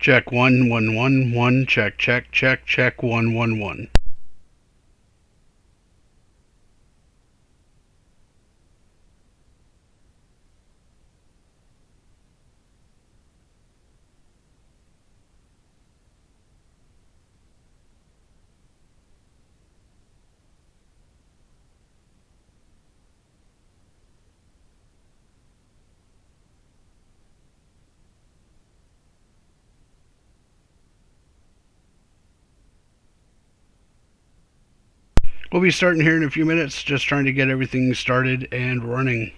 Check 1 1 1 1. Check check check check 1 1 1. We'll be starting here in a few minutes, just trying to get everything started and running.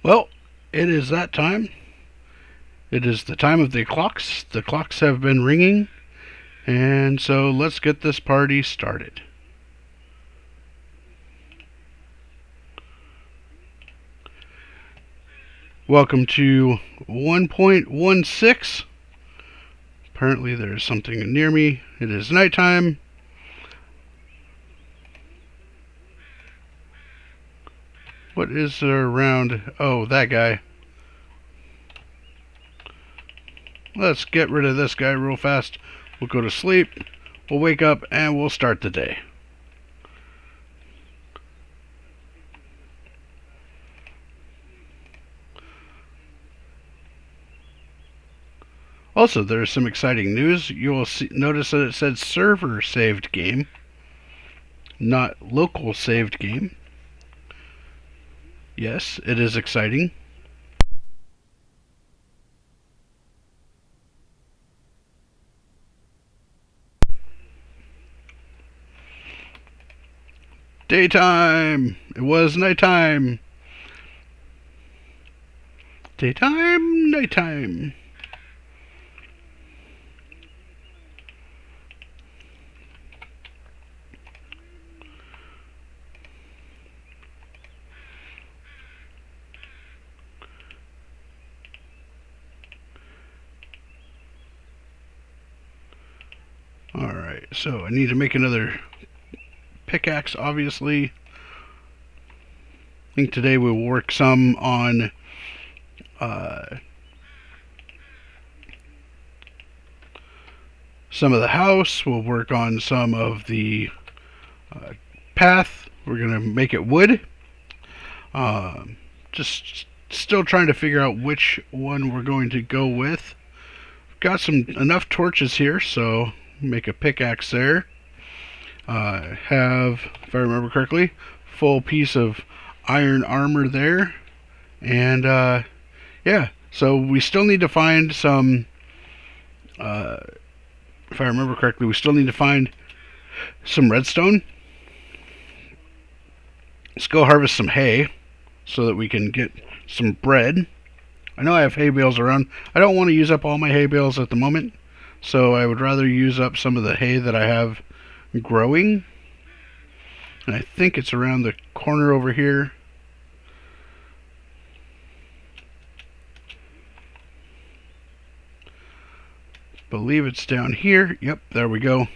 Well, it is that time. It is the time of the clocks. The clocks have been ringing, and so let's get this party started. Welcome to 1.16. Apparently there's something near me. It is nighttime. What is there around? Oh, that guy. let's get rid of this guy real fast. We'll go to sleep. We'll wake up and we'll start the day. Also, there's some exciting news. You will notice that it said server saved game, not local saved game. Yes, it is exciting. Daytime! It was nighttime! Daytime, nighttime. Alright, so I need to make another pickaxe, obviously. I think today we'll work some on some of the house. We'll work on some of the path. We're going to make it wood. Just still trying to figure out which one we're going to go with. Got enough torches here, so make a pickaxe there. Have, if I remember correctly, full piece of iron armor there. And yeah, so we still need to find some, if I remember correctly, we still need to find some redstone. Let's go harvest some hay so that we can get some bread. I know I have hay bales around. I don't want to use up all my hay bales at the moment, so I would rather use up some of the hay that I have growing. And I think it's around the corner over here. Believe it's down here. Yep, there we go.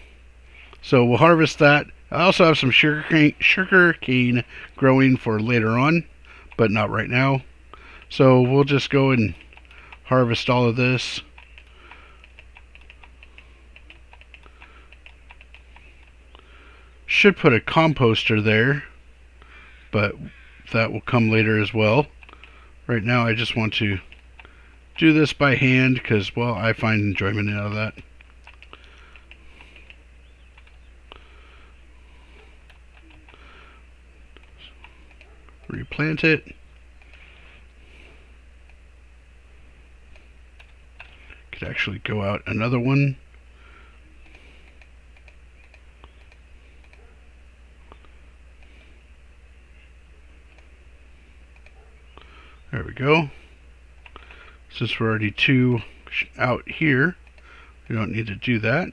So we'll harvest that. I also have some sugar cane growing for later on, but not right now. So we'll just go and harvest all of this. Should put a composter there, but that will come later as well. Right now I just want to do this by hand because, well, I find enjoyment out of that. Replant it. Could actually go out another one. There we go. Since we're already 2 out here, we don't need to do that.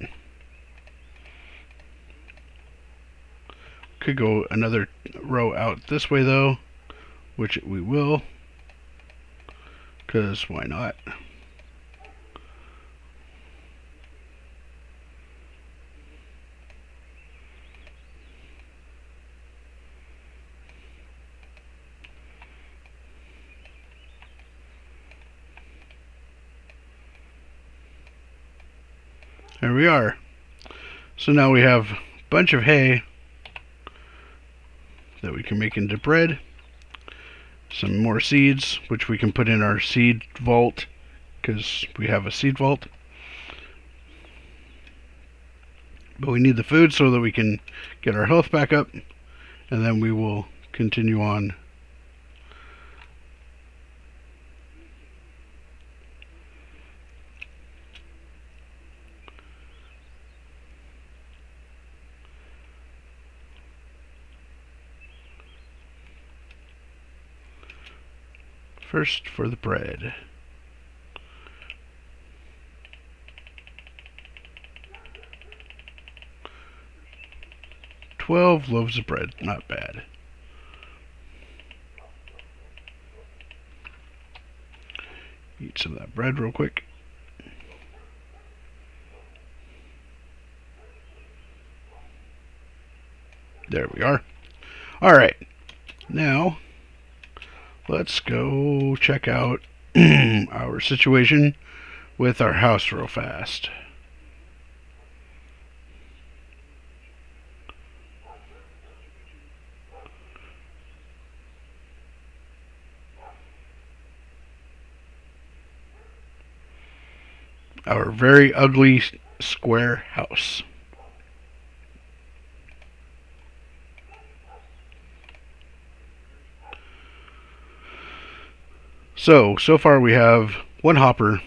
Could go another row out this way though, which we will, because why not? There we are. So now we have a bunch of hay that we can make into bread. Some more seeds, which we can put in our seed vault, because we have a seed vault. But we need the food so that we can get our health back up, and then we will continue on. First for the bread. $12 loaves of bread, not bad. Eat some of that bread real quick. There we are. Alright, now let's go check out our situation with our house real fast. Our very ugly square house. So far we have one hopper,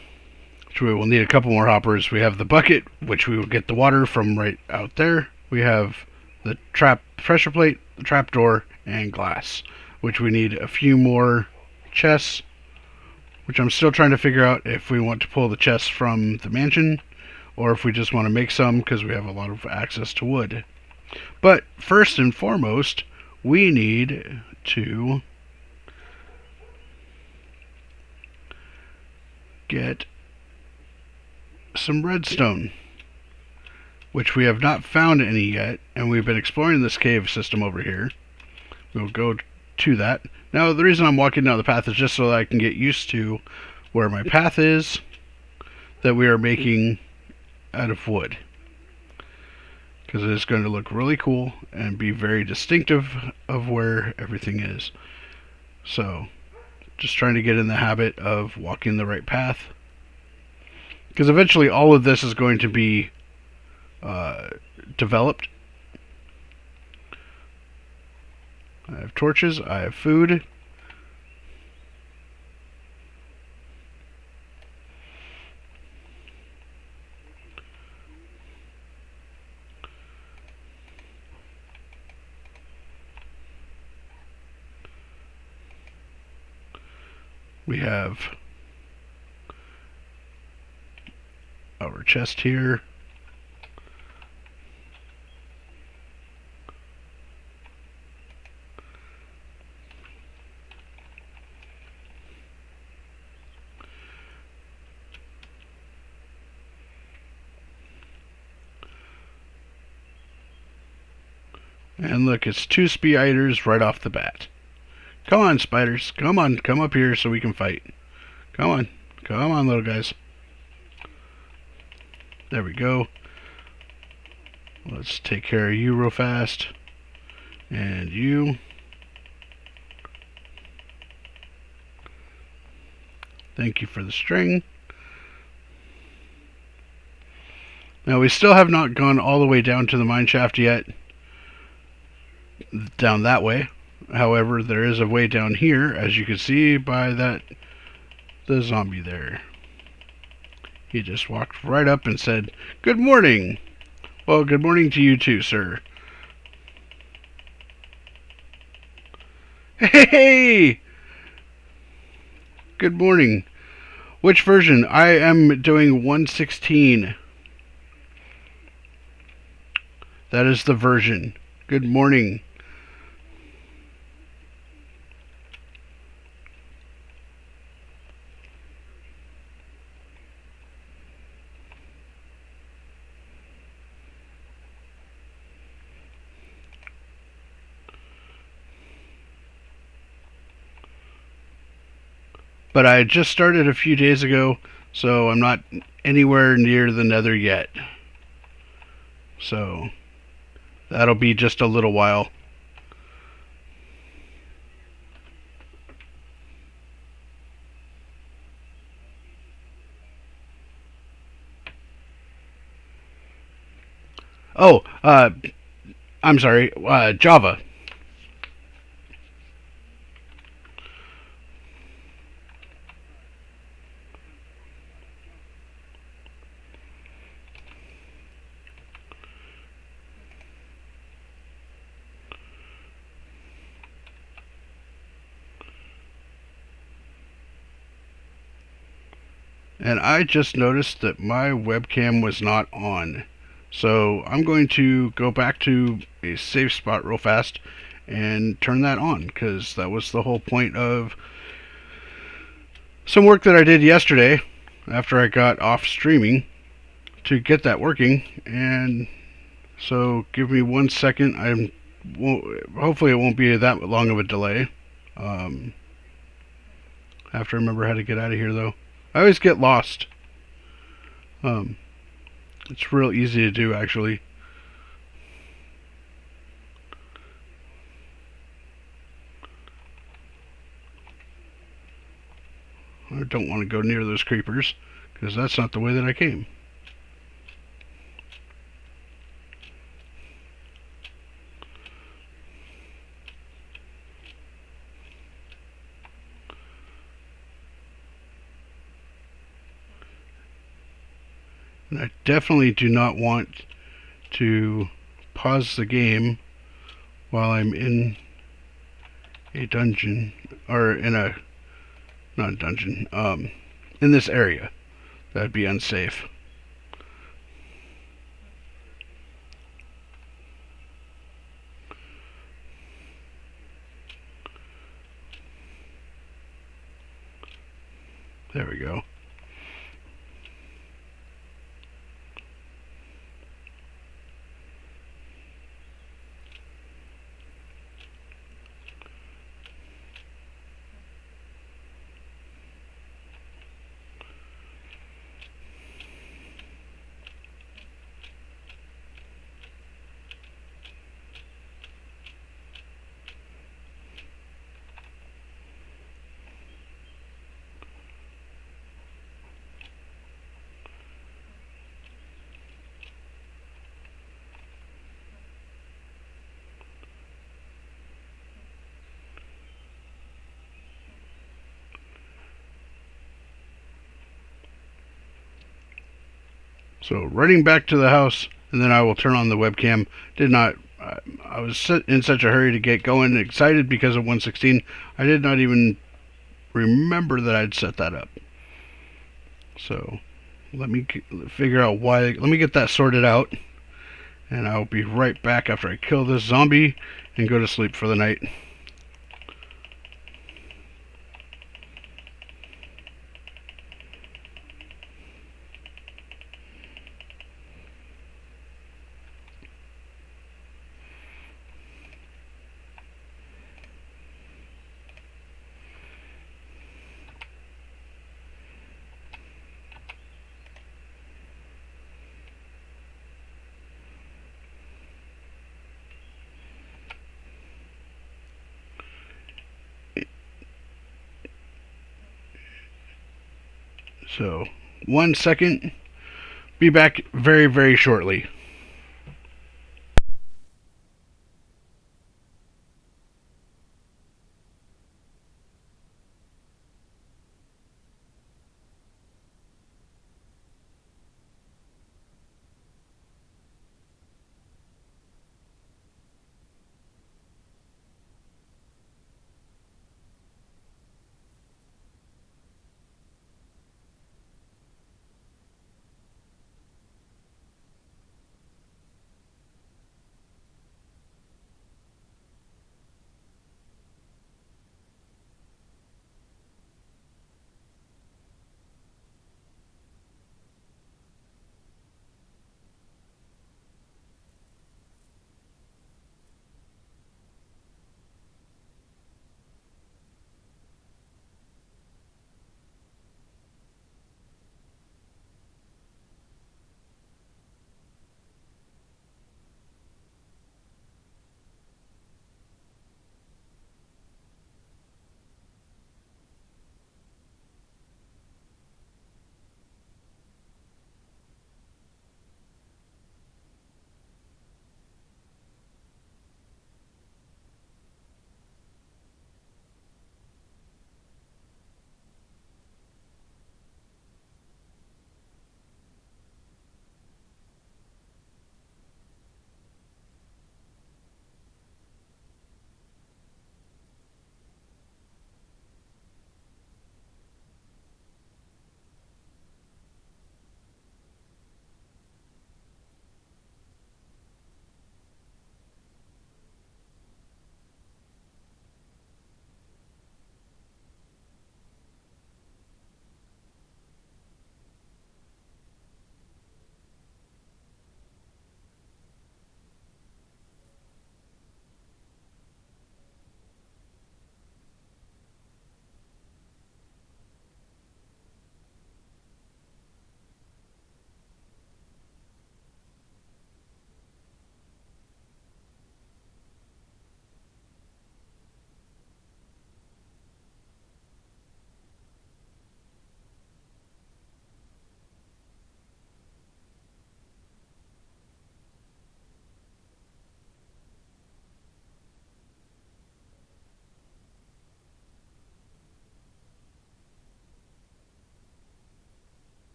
which we will need a couple more hoppers. We have the bucket, which we will get the water from right out there. We have the pressure plate, the trap door, and glass, which we need a few more chests, which I'm still trying to figure out if we want to pull the chests from the mansion or if we just want to make some because we have a lot of access to wood. But first and foremost, we need to get some redstone, which we have not found any yet, and we've been exploring this cave system over here. We'll go to that. Now, the reason I'm walking down the path is just so that I can get used to where my path is that we are making out of wood, because it is going to look really cool and be very distinctive of where everything is. So just trying to get in the habit of walking the right path, because eventually all of this is going to be developed. I have torches, I have food. We have our chest here. And look, it's 2 spiders right off the bat. Come on, spiders. Come on, come up here so we can fight. Come on. Come on, little guys. There we go. Let's take care of you real fast. And you. Thank you for the string. Now, we still have not gone all the way down to the mine shaft yet. Down that way. However, there is a way down here, as you can see by the zombie there. He just walked right up and said, "Good morning." Well, good morning to you too, sir. Hey! Good morning. Which version? I am doing 1.16. That is the version. Good morning. But I just started a few days ago, so I'm not anywhere near the nether yet. So that'll be just a little while. Oh, I'm sorry, Java. And I just noticed that my webcam was not on. So I'm going to go back to a safe spot real fast and turn that on, because that was the whole point of some work that I did yesterday after I got off streaming to get that working. And so give me 1 second. Hopefully it won't be that long of a delay. I have to remember how to get out of here though. I always get lost. Um, it's real easy to do, actually. I don't want to go near those creepers, because that's not the way that I came. And I definitely do not want to pause the game while I'm in a dungeon, or in a, not a dungeon, in this area. That'd be unsafe. There we go. So running back to the house, and then I will turn on the webcam. Did not. I was in such a hurry to get going, excited because of 116. I did not even remember that I'd set that up. So let me figure out why. Let me get that sorted out, and I'll be right back after I kill this zombie and go to sleep for the night. So 1 second. Be back very, very shortly.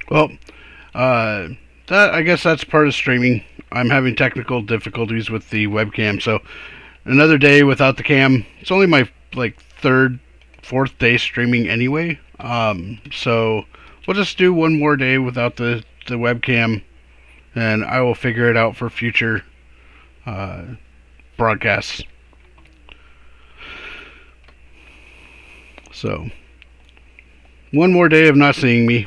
Well, uh, that I guess that's part of streaming. I'm having technical difficulties with the webcam, so another day without the cam. It's only my like third, fourth day streaming anyway. So we'll just do one more day without the webcam, and I will figure it out for future uh, broadcasts. So one more day of not seeing me.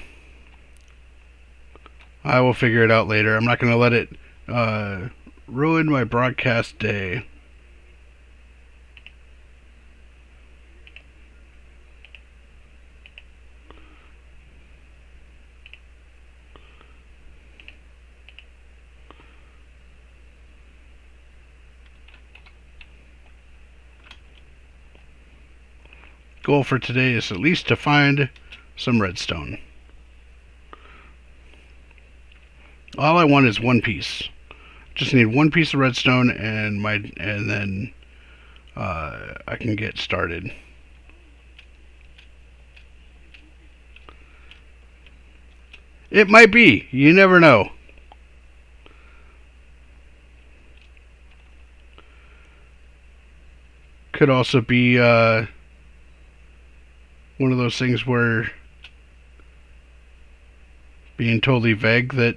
I will figure it out later. I'm not going to let it ruin my broadcast day. Goal for today is at least to find some redstone. All I want is one piece. Just need one piece of redstone, and then I can get started. It might be. You never know. Could also be one of those things where being totally vague that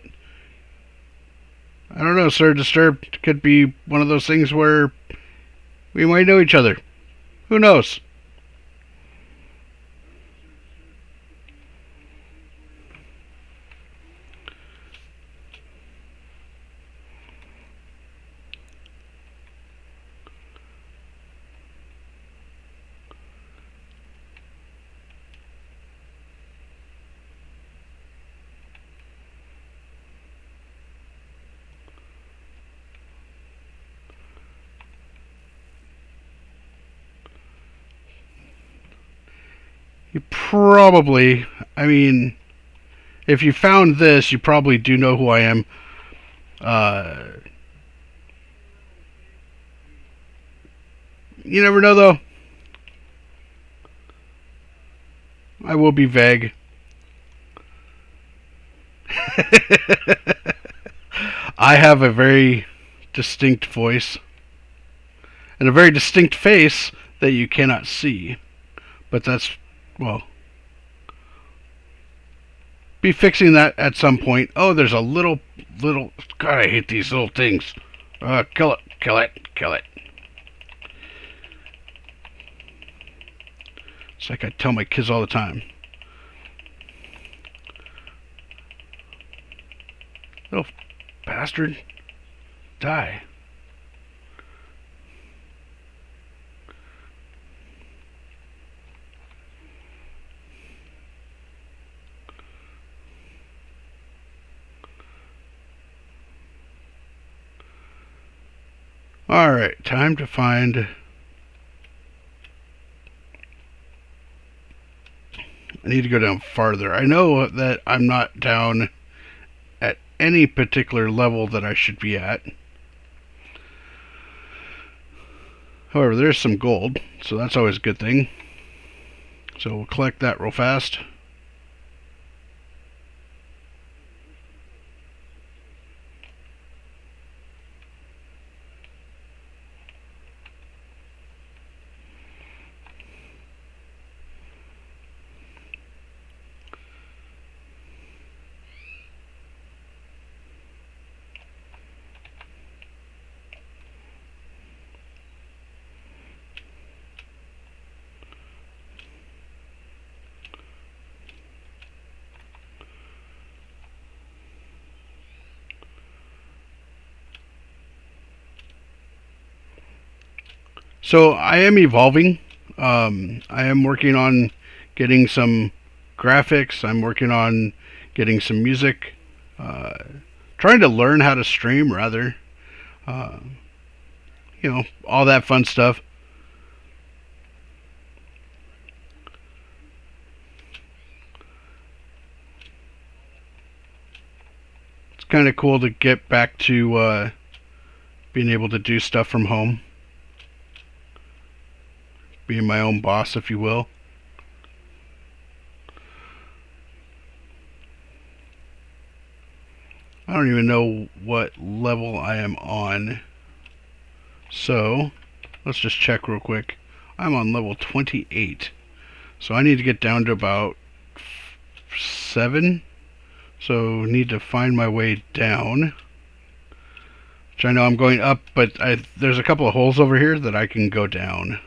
I don't know, Sir Disturbed could be one of those things where we might know each other. Who knows? You probably, I mean, if you found this, you probably do know who I am. Uh, you never know, though. I will be vague. I have a very distinct voice and a very distinct face that you cannot see. But that's, well, be fixing that at some point. Oh, there's a little. God, I hate these little things. Kill it, kill it, kill it. It's like I tell my kids all the time. Little bastard, die. Alright, time to find. I need to go down farther. I know that I'm not down at any particular level that I should be at. However, there's some gold, so that's always a good thing. So we'll collect that real fast. So I am evolving. I am working on getting some graphics. I'm working on getting some music. Uh, Trying to learn how to stream, rather. Uh, all that fun stuff. It's kind of cool to get back to being able to do stuff from home. Being my own boss, if you will. don't even know what level I am on. So, let's just check real quick. I'm on level 28. So I need to get down to about 7. So need to find my way down. Which I know I'm going up, but there's a couple of holes over here that I can go down.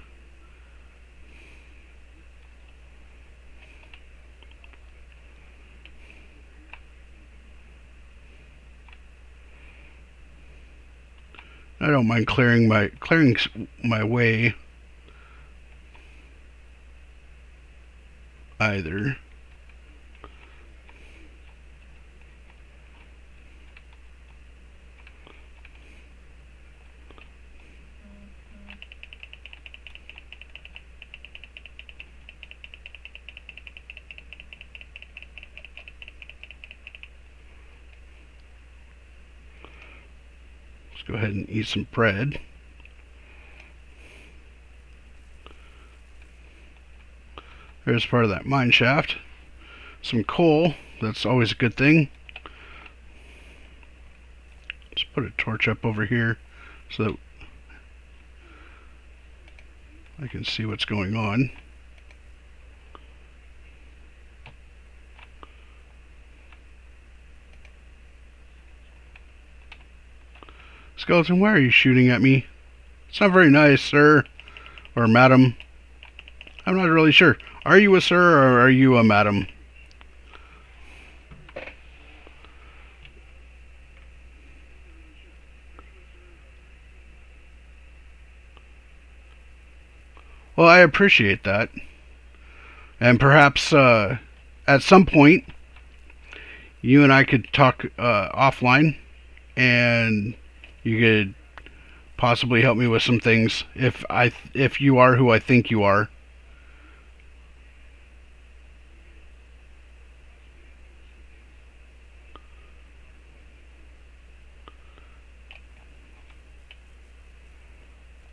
I don't mind clearing my way either. Let's go ahead and eat some bread. There's part of that mine shaft. Some coal, that's always a good thing. Let's put a torch up over here so that I can see what's going on. Skeleton, why are you shooting at me? It's not very nice, sir. Or madam. I'm not really sure. Are you a sir or are you a madam? Well, I appreciate that. And perhaps at some point, you and I could talk offline, and you could possibly help me with some things if you are who I think you are.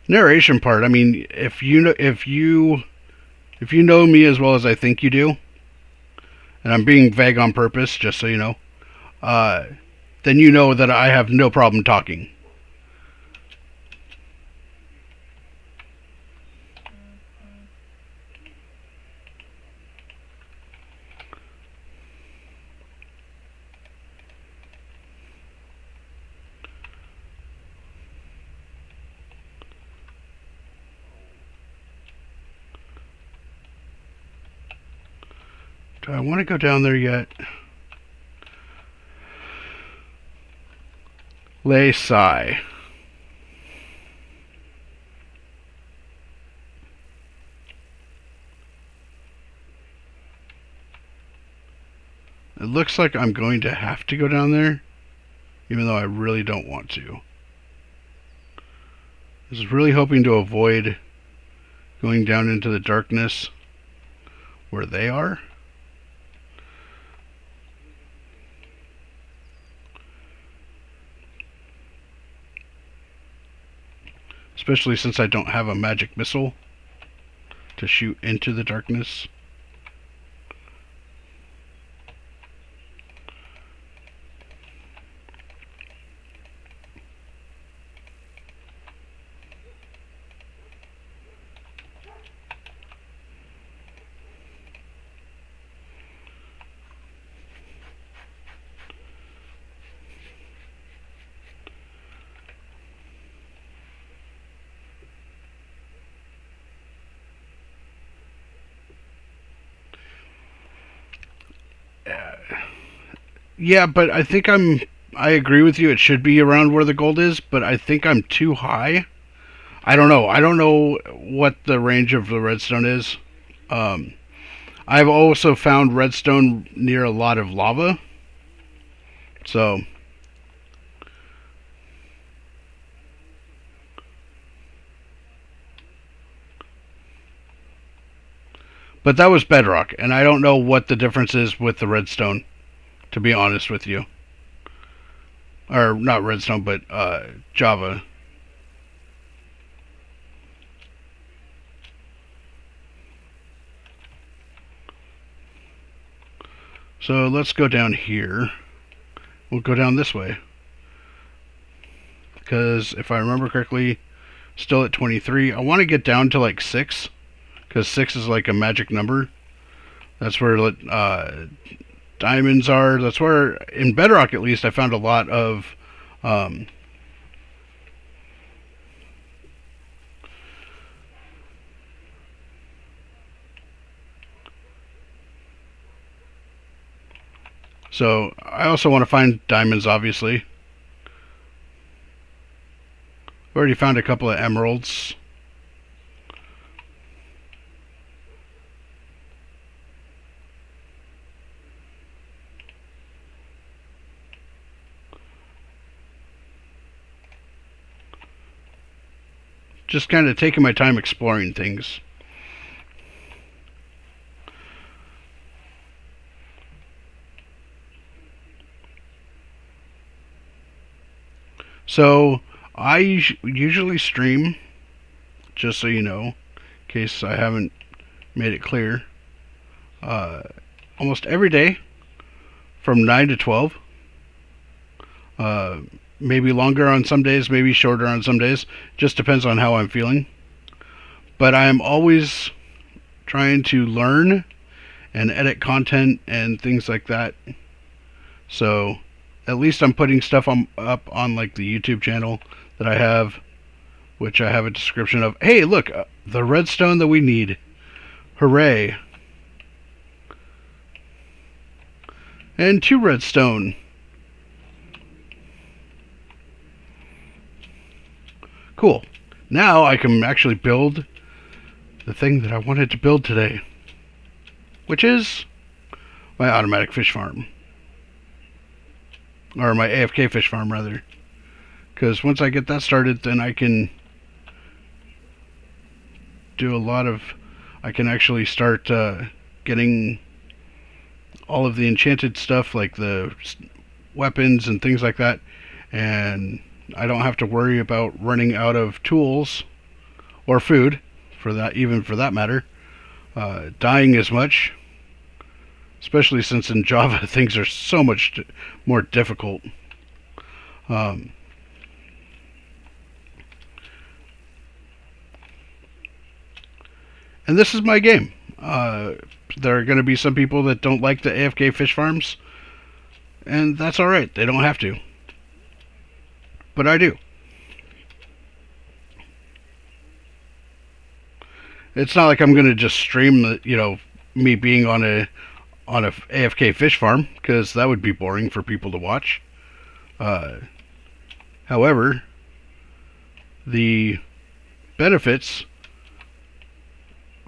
Narration part. I mean, if you know me as well as I think you do, and I'm being vague on purpose, just so you know, then you know that I have no problem talking. Do I want to go down there yet? Lay sigh. It looks like I'm going to have to go down there, even though I really don't want to. I was really hoping to avoid going down into the darkness where they are. Especially since I don't have a magic missile to shoot into the darkness. Yeah, but I agree with you. It should be around where the gold is, but I think I'm too high. I don't know. I don't know what the range of the redstone is. Um, I've also found redstone near a lot of lava. So, but that was bedrock, and I don't know what the difference is with the redstone, to be honest with you. Or not redstone, but Java. So let's go down here. we'll go down this way. Because if I remember correctly, still at 23. I want to get down to like 6. Because 6 is like a magic number. That's where diamonds are. That's where, in Bedrock at least, I found a lot of so I also want to find diamonds, obviously. Already found a couple of emeralds. Just kind of taking my time exploring things. So I usually stream, just so you know, in case I haven't made it clear, almost every day from 9 to 12. Maybe longer on some days, maybe shorter on some days. Just depends on how I'm feeling. But I'm always trying to learn and edit content and things like that. So at least I'm putting stuff up on like the YouTube channel that I have, which I have a description of. Hey, look, the redstone that we need. Hooray. And 2 redstone. Cool. Now I can actually build the thing that I wanted to build today, which is my automatic fish farm. Or my AFK fish farm, rather. Because once I get that started, then I can do a lot of... I can actually start getting all of the enchanted stuff, like the weapons and things like that. And I don't have to worry about running out of tools or food, for that, even for that matter, dying as much, especially since in Java things are so much more difficult. And this is my game. There are going to be some people that don't like the AFK fish farms, and that's alright. They don't have to. But I do. It's not like I'm going to just stream, me being on a AFK fish farm, because that would be boring for people to watch. However, the benefits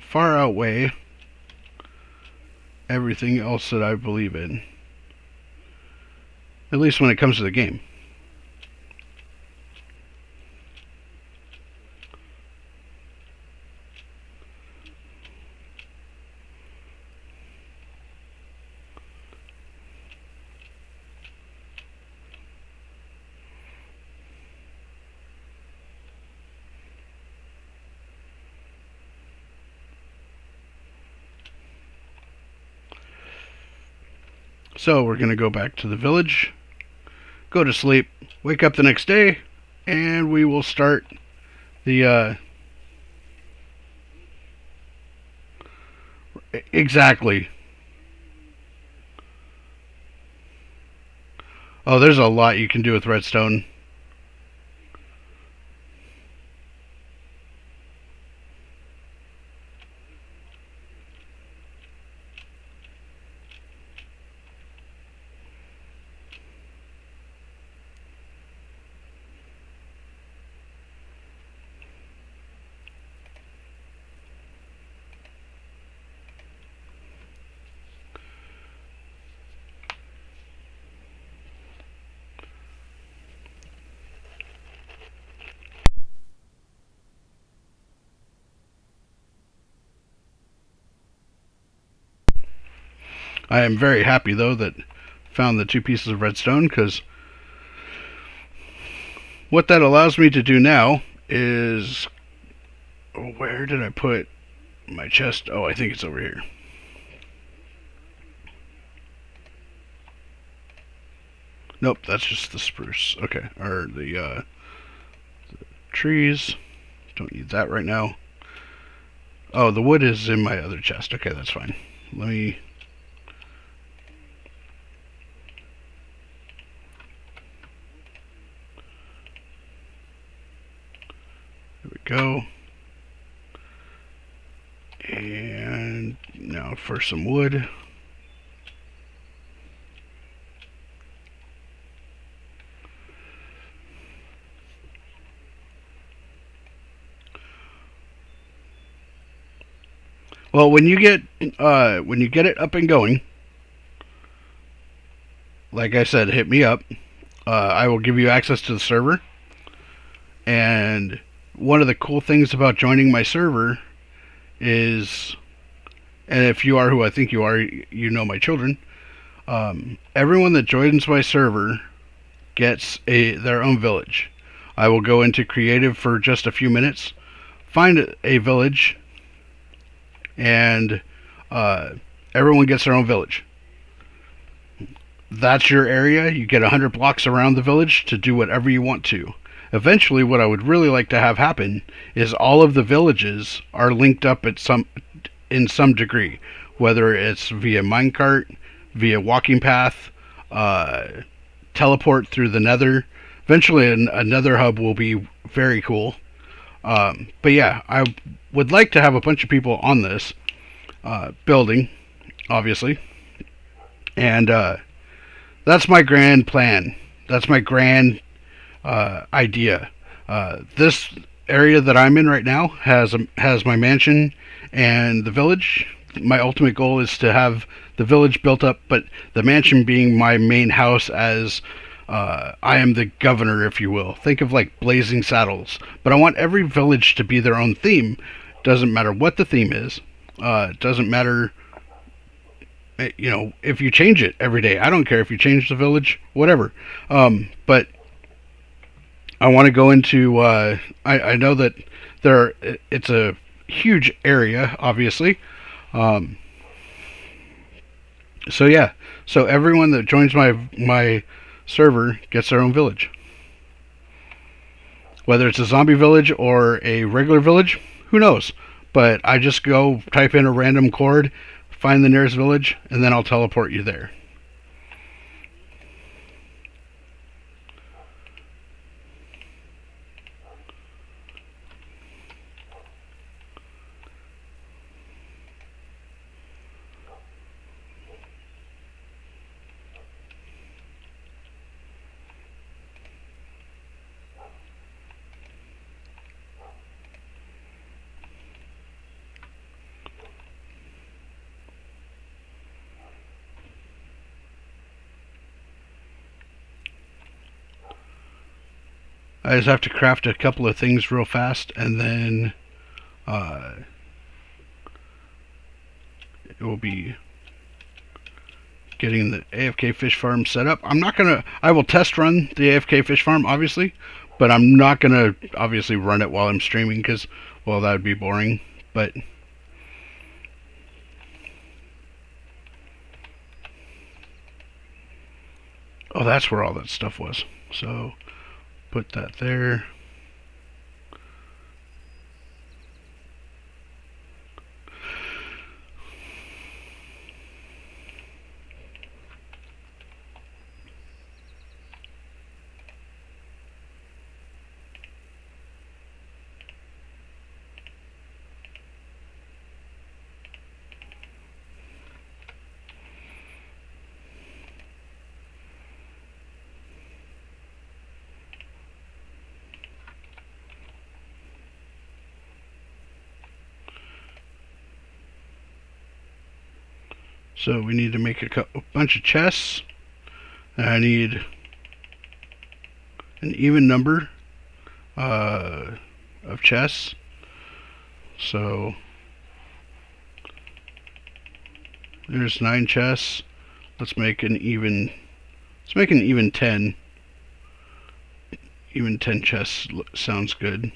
far outweigh everything else that I believe in. At least when it comes to the game. So we're going to go back to the village, go to sleep, wake up the next day, and we will start the... Exactly. Oh, there's a lot you can do with redstone. I am very happy, though, that found the 2 pieces of redstone, because what that allows me to do now is... Where did I put my chest? Oh, I think it's over here. Nope, that's just the spruce. Okay, or the trees. Don't need that right now. Oh, the wood is in my other chest. Okay, that's fine. Let me... There we go. And now for some wood. Well, when you get it up and going, like I said, hit me up. I will give you access to the server. And one of the cool things about joining my server is, and if you are who I think you are, you know my children. Everyone that joins my server gets their own village. I will go into creative for just a few minutes, find a village, and everyone gets their own village. That's your area. You get 100 blocks around the village to do whatever you want to. Eventually, what I would really like to have happen is all of the villages are linked up in some degree, whether it's via minecart, via walking path, teleport through the Nether. Eventually, a Nether hub will be very cool. But yeah, I would like to have a bunch of people on this building, obviously, and that's my grand plan. That's my grand idea. This area that I'm in right now has my mansion and the village. My ultimate goal is to have the village built up, but the mansion being my main house as I am the governor, if you will. Think of like Blazing Saddles. But I want every village to be their own theme. Doesn't matter what the theme is. Doesn't matter, if you change it every day. I don't care if you change the village, whatever. But I want to go into. I know that it's a huge area, obviously. Um, so yeah, so everyone that joins my server gets their own village. Whether it's a zombie village or a regular village, who knows? But I just go type in a random chord, find the nearest village, and then I'll teleport you there. I just have to craft a couple of things real fast, and then uh, it will be getting the AFK fish farm set up. I will test run the AFK fish farm, obviously, but I'm not gonna obviously run it while I'm streaming because, well, that would be boring. But oh, that's where all that stuff was. So put that there. So we need to make a bunch of chests. And I need an even number of chests. So there's 9 chests. Let's make an even 10. Even 10 chests sounds good.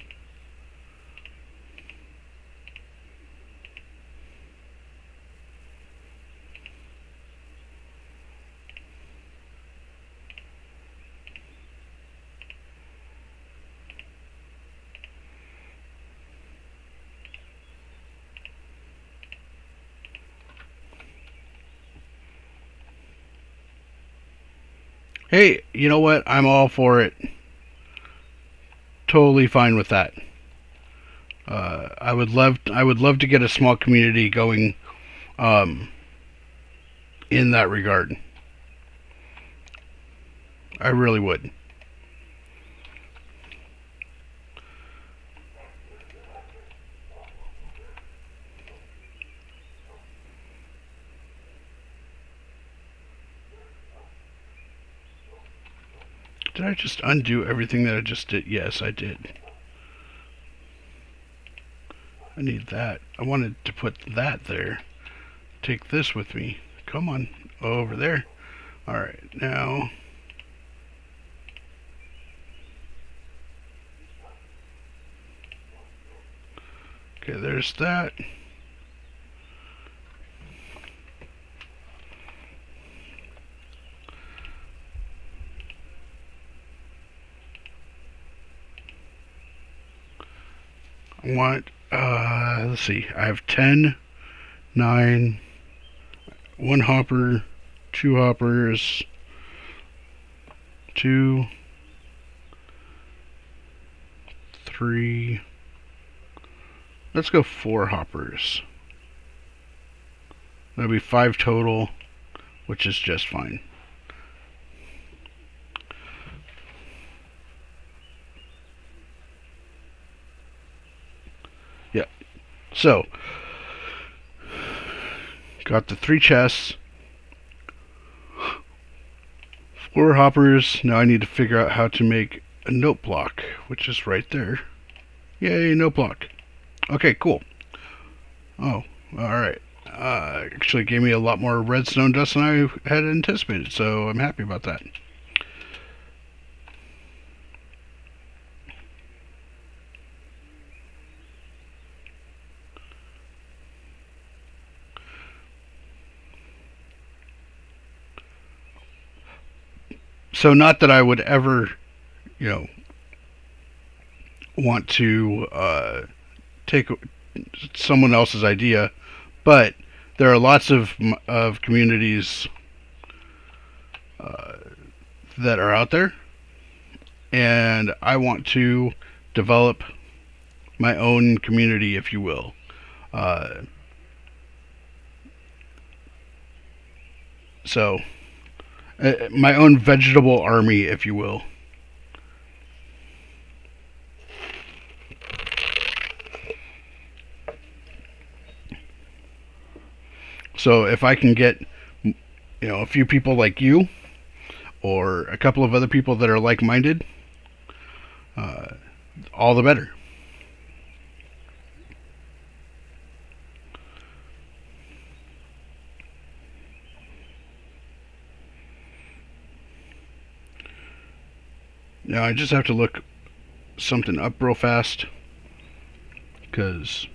Hey, you know what? I'm all for it. Totally fine with that. I would love to get a small community going um, in that regard. I really would. Did I just undo everything that I just did? Yes, I did. I need that. I wanted to put that there. Take this with me. Come on. Over there. Alright, now. Okay, there's that. I want, let's see. I have 10, 9, 1 hopper, 2 hoppers, 2, 3. Let's go 4 hoppers. That'll be 5 total, which is just fine. Yeah. So, got the 3 chests, 4 hoppers. Now I need to figure out how to make a note block, which is right there. Yay, note block. Okay, cool. Oh, alright. Actually gave me a lot more redstone dust than I had anticipated, so I'm happy about that. So not that I would ever, you know, want to take someone else's idea, but there are lots of communities uh, that are out there, and I want to develop my own community, if you will. Uh, so, my own vegetable army, if you will. So if I can get, a few people like you, or a couple of other people that are like-minded, uh, all the better. Now I just have to look something up real fast, because,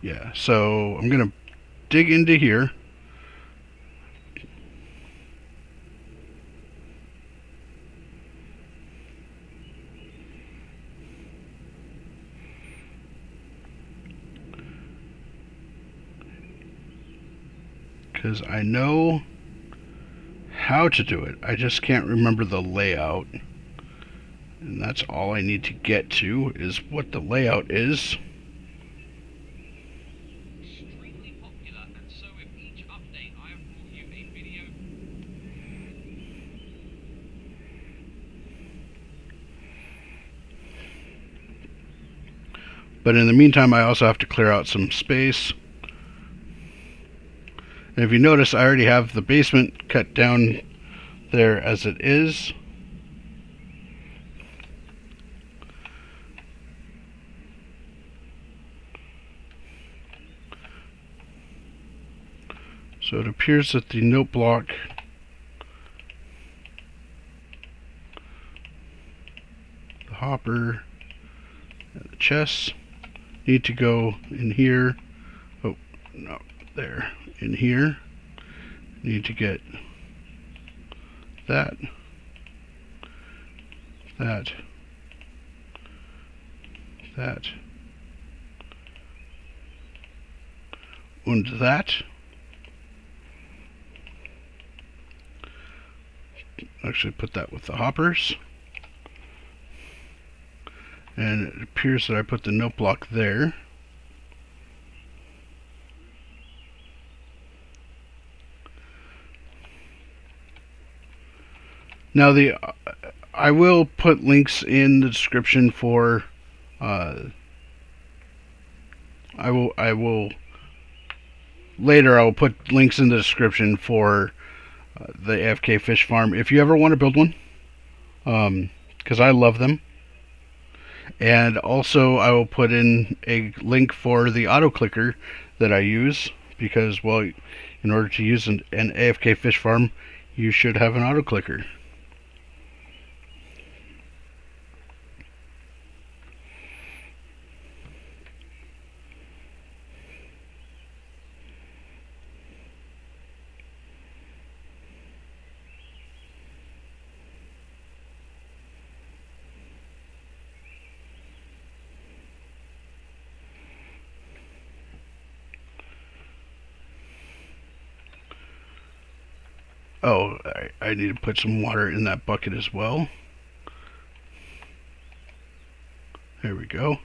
yeah. So I'm gonna dig into here. Because I know how to do it. I just can't remember the layout. And that's all I need to get to, is what the layout is. But in the meantime, I also have to clear out some space. And if you notice, I already have the basement cut down there as it is. So it appears that the note block the hopper and the chests need to go in here. Oh, no, there. In here. Need to get that, that, that, and that. actually put that with the hoppers. And it appears that I put the note block there. Now I will put links in the description for I will later I will put links in the description for the AFK fish farm if you ever want to build one, because I love them. And also I will put in a link for the auto clicker that I use, because, well, in order to use an AFK fish farm you should have an auto clicker. Oh, I need to put some water in that bucket as well. There we go.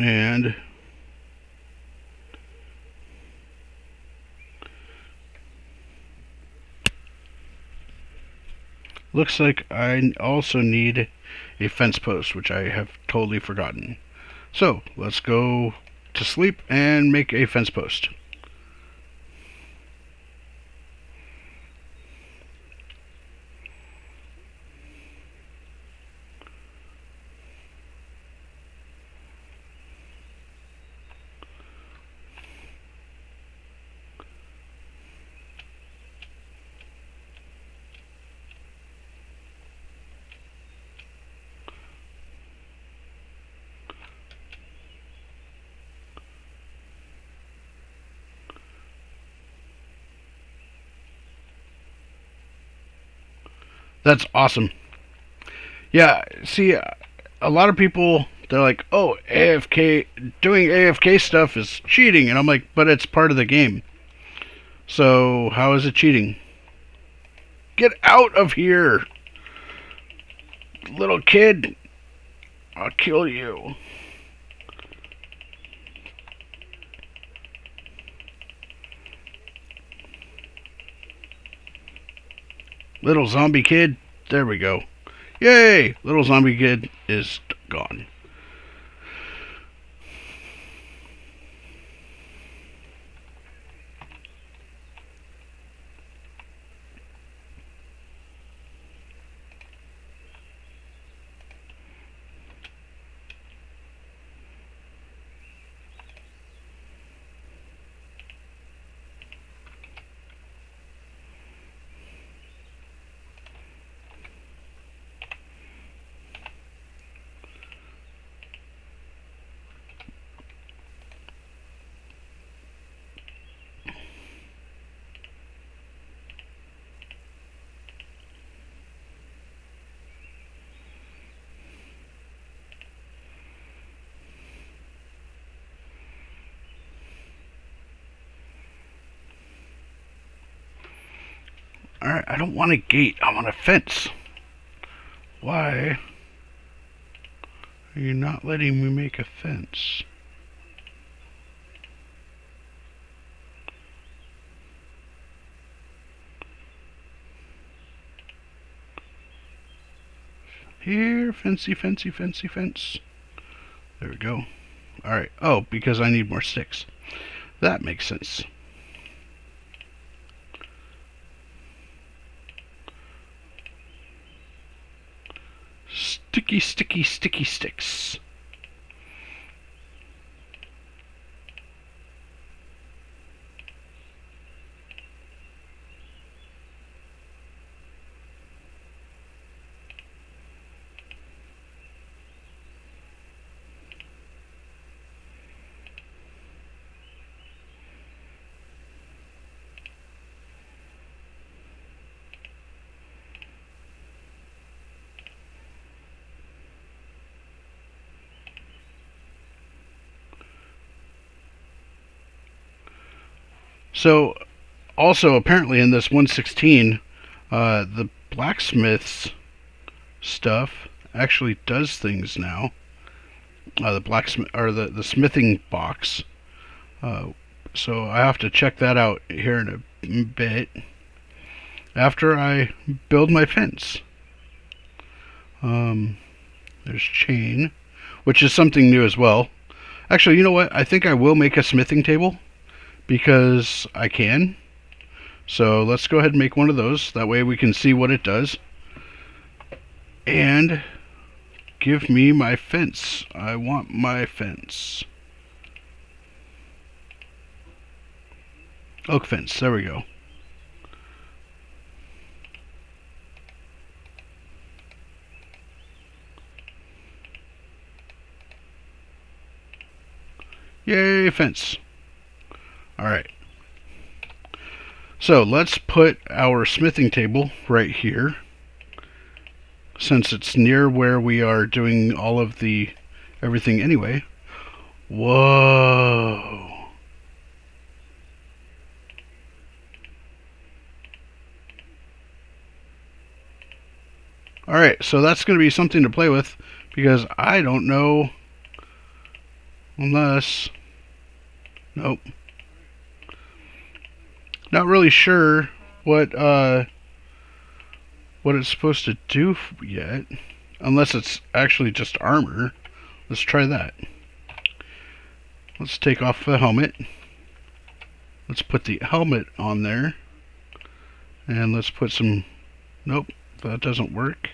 And looks like I also need a fence post, which I have totally forgotten. So let's go to sleep and make a fence post. That's awesome. Yeah, see, a lot of people, they're like, oh, AFK, doing AFK stuff is cheating. And I'm like, but it's part of the game. So how is it cheating? Get out of here, little kid. I'll kill you. Little zombie kid. There we go. Yay! Little zombie kid is gone. Alright, I don't want a gate. I want a fence. Why are you not letting me make a fence? Here, fancy, fancy, fancy fence. There we go. Alright. Oh, because I need more sticks. That makes sense. Sticky, sticky, sticky sticks. So, also apparently in this 116, the blacksmith's stuff actually does things now. The blacksmith or the smithing box. So I have to check that out here in a bit after I build my fence. There's chain, which is something new as well. Actually, you know what? I think I will make a smithing table because I can. So let's go ahead and make one of those. That way we can see what it does. And give me my fence. I want my fence. Oak fence. There we go. Yay, fence. Alright. So let's put our smithing table right here, since it's near where we are doing all of the everything anyway. Whoa. Alright, so that's going to be something to play with, because I don't know unless... Nope. Not really sure what it's supposed to do yet, unless it's actually just armor. Let's try that. Let's take off the helmet. Let's put the helmet on there, and let's put some... Nope, that doesn't work.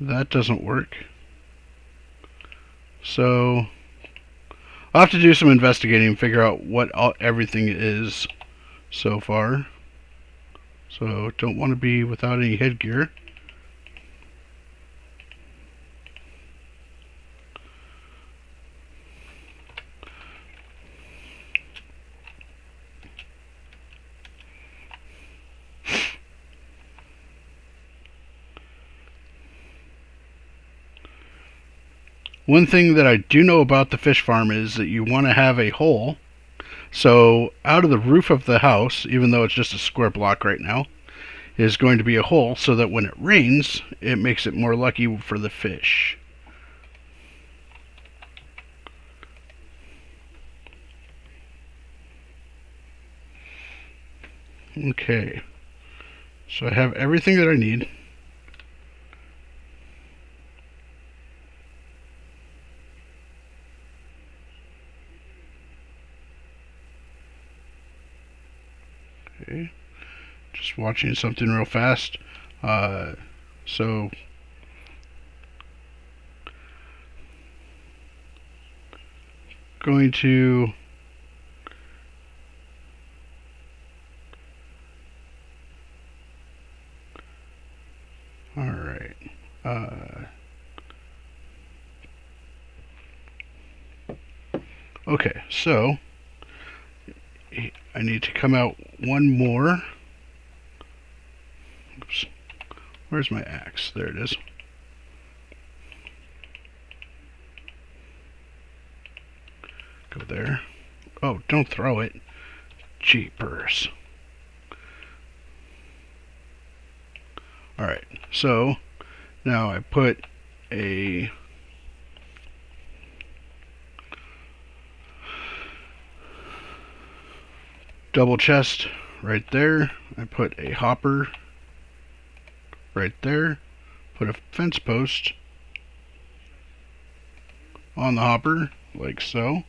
That doesn't work. So I'll have to do some investigating and figure out what everything is so far. So don't want to be without any headgear. One thing that I do know about the fish farm is that you want to have a hole. So out of the roof of the house, even though it's just a square block right now, is going to be a hole so that when it rains, it makes it more lucky for the fish. Okay. So I have everything that I need. Okay. Just watching something real fast. So going to alright. Okay, so I need to come out one more. Oops. Where's my axe? There it is. Go there. Oh, don't throw it. Jeepers. Alright, so now I put a double chest right there. I put a hopper right there. Put a fence post on the hopper, like so.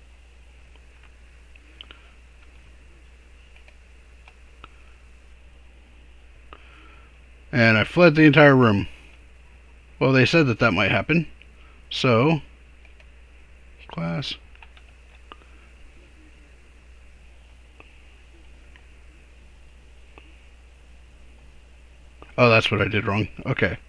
And I fled the entire room. Well, they said that might happen. So, class. Oh, that's what I did wrong. Okay.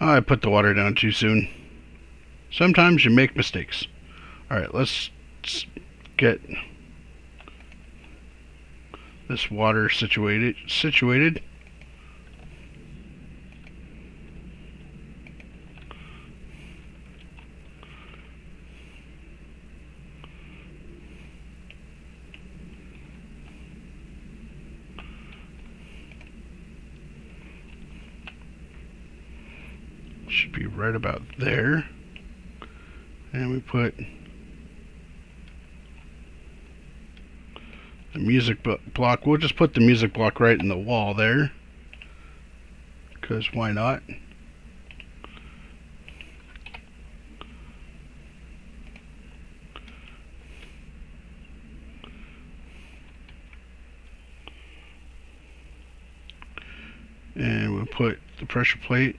Oh, I put the water down too soon. Sometimes you make mistakes. Alright, let's get this water situated. Should be right about there. And we put the music block. We'll just put the music block right in the wall there, because why not? And we'll put the pressure plate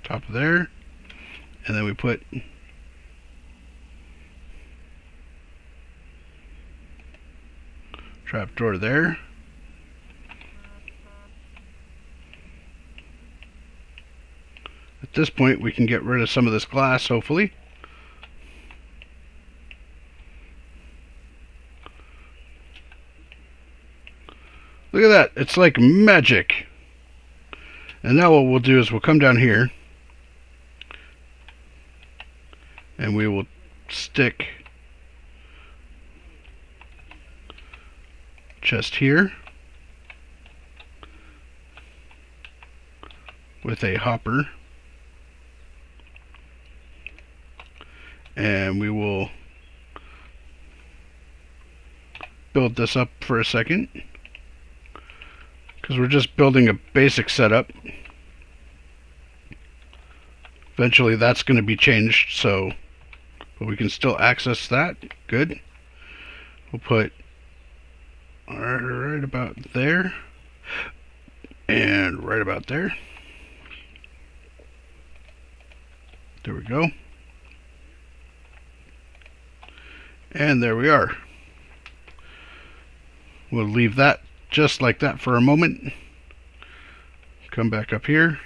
top of there, and then we put trap door there. At this point we can get rid of some of this glass, hopefully. Look at that, it's like magic. And now what we'll do is we'll come down here and we will stick just here with a hopper, and we will build this up for a second, because we're just building a basic setup. Eventually that's going to be changed, so but we can still access that. Good. We'll put right about there and right about there. There we go. And there we are. We'll leave that just like that for a moment. Come back up here.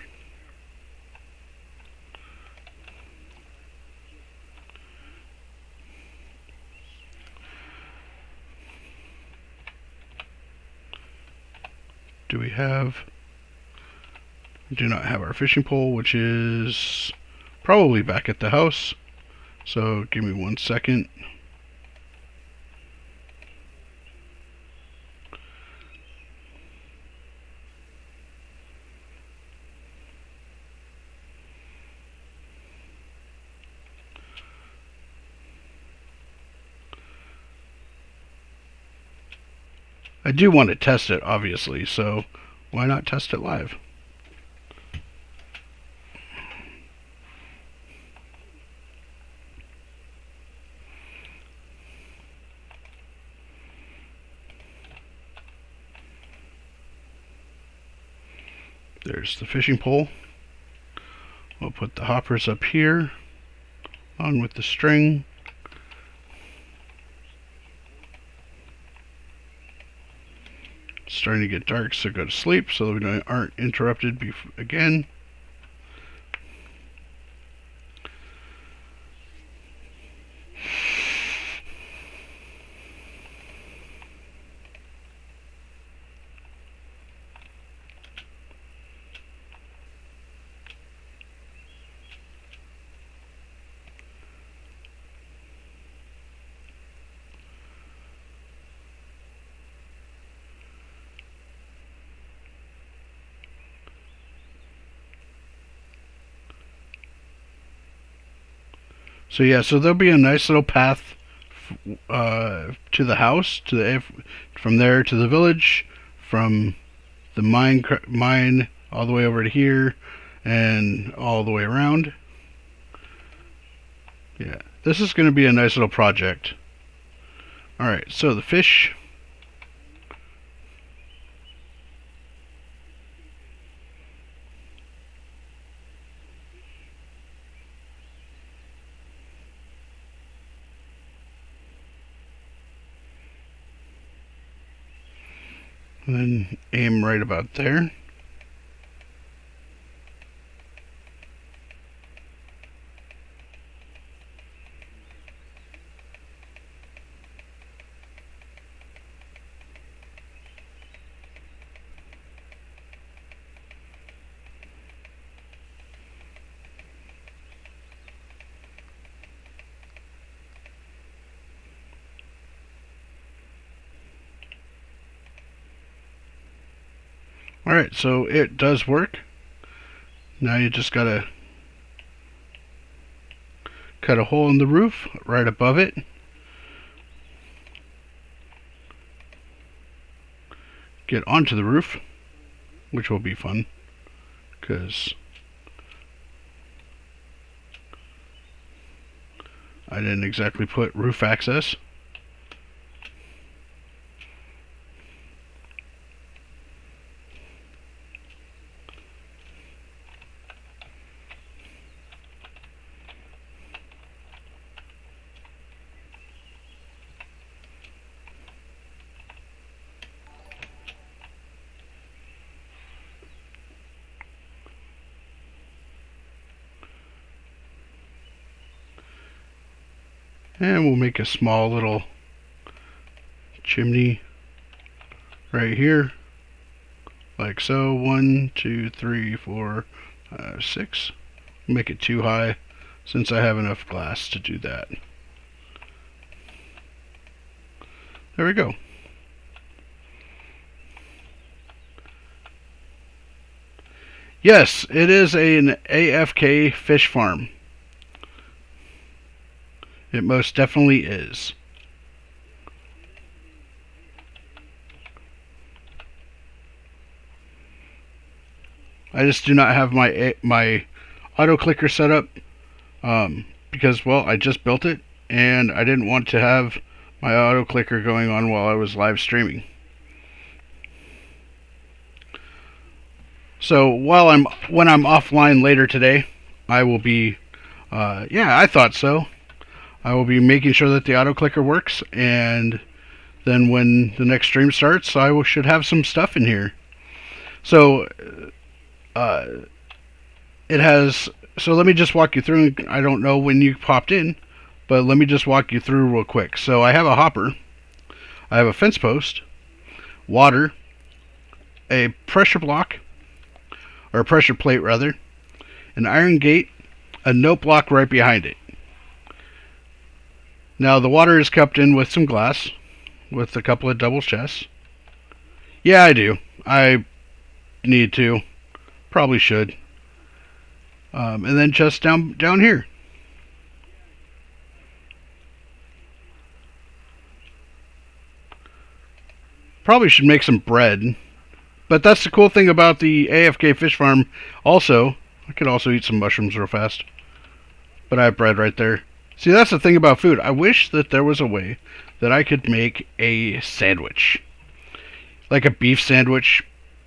Do we have... We do not have our fishing pole, which is probably back at the house. So give me 1 second. I do want to test it, obviously, so why not test it live? There's the fishing pole. We'll put the hoppers up here, on with the string. It's starting to get dark, so go to sleep so that we aren't interrupted again. So yeah, so there'll be a nice little path to the house, from there to the village, from the mine all the way over to here, and all the way around. Yeah, this is going to be a nice little project. Alright, so the fish. And then aim right about there. Alright, so it does work. Now you just gotta cut a hole in the roof right above it. Get onto the roof, which will be fun, because I didn't exactly put roof access. And we'll make a small little chimney right here, like so. 1, 2, 3, 4, 6. Make it too high since I have enough glass to do that. There we go. Yes, it is an AFK fish farm. It most definitely is. I just do not have my auto clicker set up because, well, I just built it and I didn't want to have my auto clicker going on while I was live streaming. So when I'm offline later today, I will be yeah, I thought so. I will be making sure that the auto clicker works, and then when the next stream starts, I should have some stuff in here. So it has. So let me just walk you through. I don't know when you popped in, but let me just walk you through real quick. So I have a hopper, I have a fence post, water, a pressure block, or a pressure plate rather, an iron gate, a note block right behind it. Now the water is cupped in with some glass, with a couple of double chests. Yeah, I do. I need to. Probably should. And then just down here. Probably should make some bread. But that's the cool thing about the AFK fish farm. Also, I could also eat some mushrooms real fast. But I have bread right there. See, that's the thing about food. I wish that there was a way that I could make a sandwich. Like a beef sandwich,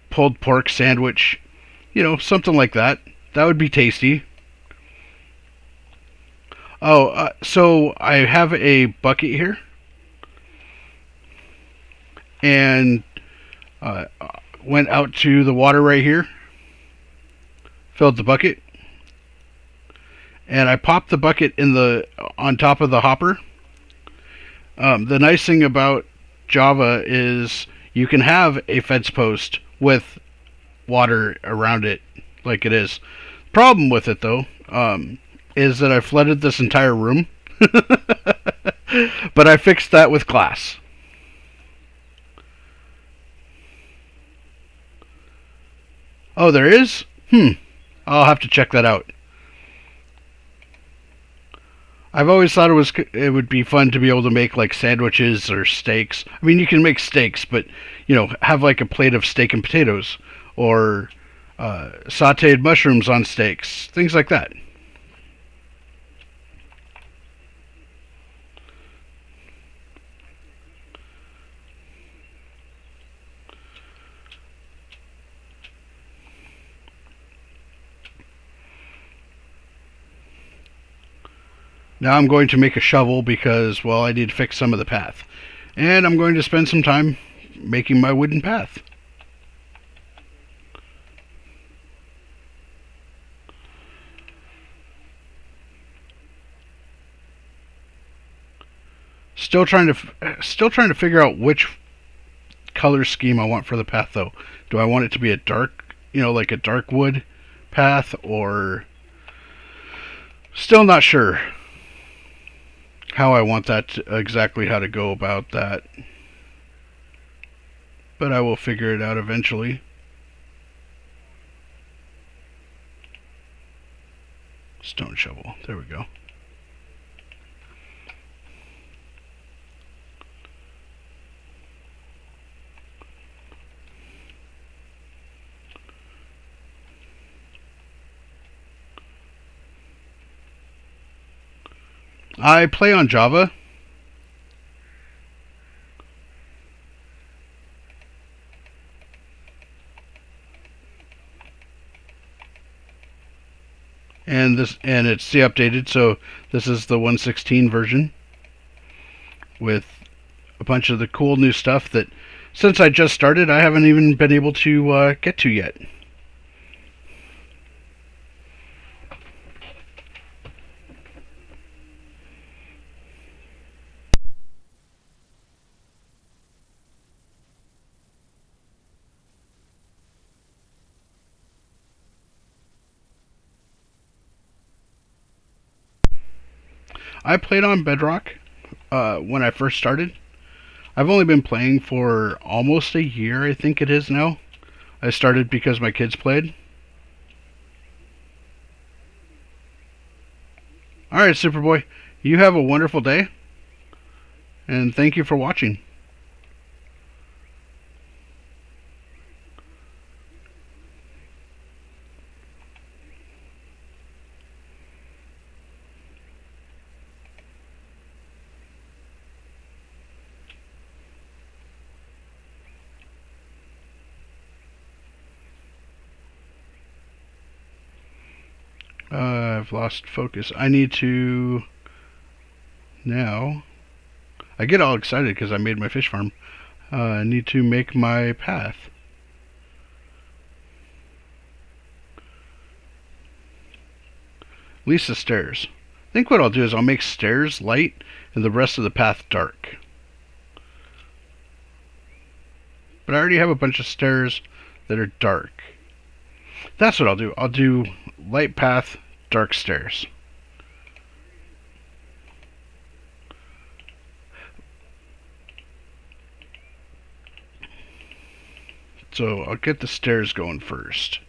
pulled pork sandwich, something like that. That would be tasty. Oh, so I have a bucket here. And went out to the water right here. Filled the bucket. And I popped the bucket on top of the hopper. The nice thing about Java is you can have a fence post with water around it like it is. Problem with it though is that I flooded this entire room. But I fixed that with glass. Oh, there is? I'll have to check that out. I've always thought it would be fun to be able to make like sandwiches or steaks. I mean, you can make steaks, but have like a plate of steak and potatoes, or sautéed mushrooms on steaks, things like that. Now I'm going to make a shovel because, well, I need to fix some of the path. And I'm going to spend some time making my wooden path. Still trying to figure out which color scheme I want for the path, though. Do I want it to be a dark, like a dark wood path, or still not sure how I want that exactly how to go about that. But I will figure it out eventually. Stone shovel. There we go. I play on Java. And it's the updated, so this is the 1.16 version with a bunch of the cool new stuff that, since I just started, I haven't even been able to get to yet. I played on Bedrock when I first started. I've only been playing for almost a year, I think it is now. I started because my kids played. Alright, Superboy. You have a wonderful day. And thank you for watching. I've lost focus. I need to... Now... I get all excited because I made my fish farm. I need to make my path. At least the stairs. I think what I'll do is I'll make stairs light and the rest of the path dark. But I already have a bunch of stairs that are dark. That's what I'll do. I'll do light path, dark stairs. So I'll get the stairs going first.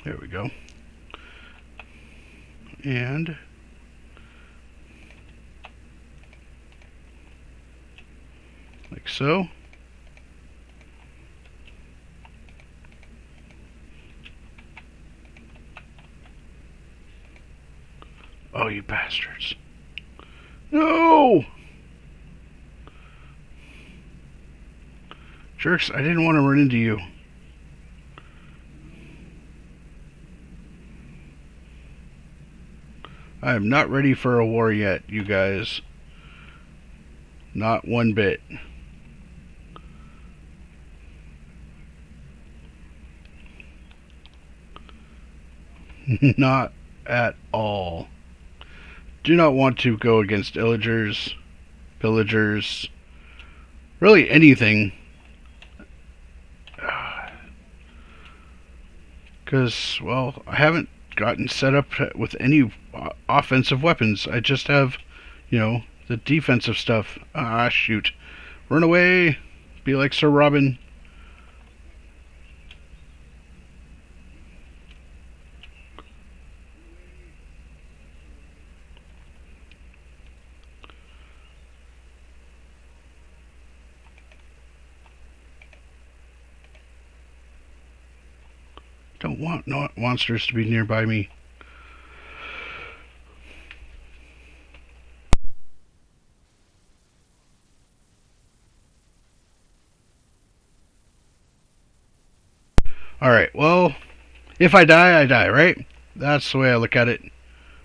There we go. And like so. Oh, you bastards. No! Jerks, I didn't want to run into you. I am not ready for a war yet, you guys. Not one bit. Not at all. Do not want to go against illagers, pillagers, really anything. Because, well, I haven't gotten set up with any offensive weapons. I just have, the defensive stuff. Ah, shoot. Run away. Be like Sir Robin. Don't want no monsters to be nearby me. Alright, well, if I die, right? That's the way I look at it.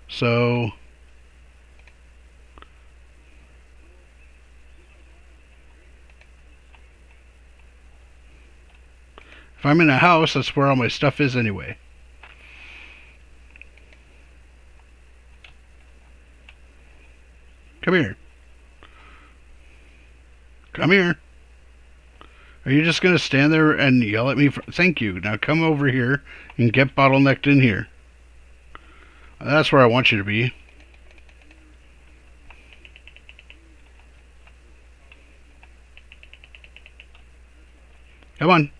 So, if I'm in a house, that's where all my stuff is anyway. Come here. Come here. Are you just going to stand there and yell at me? Thank you. Now come over here and get bottlenecked in here. That's where I want you to be. Come on.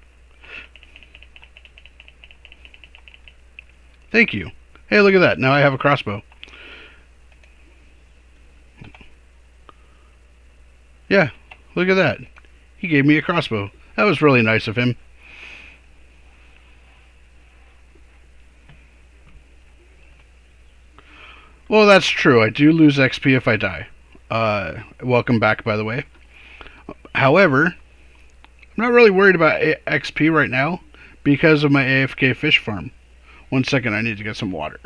Thank you. Hey, look at that. Now I have a crossbow. Yeah, look at that. He gave me a crossbow. That was really nice of him. Well, that's true. I do lose XP if I die. Welcome back, by the way. However, I'm not really worried about XP right now because of my AFK fish farm. 1 second, I need to get some water.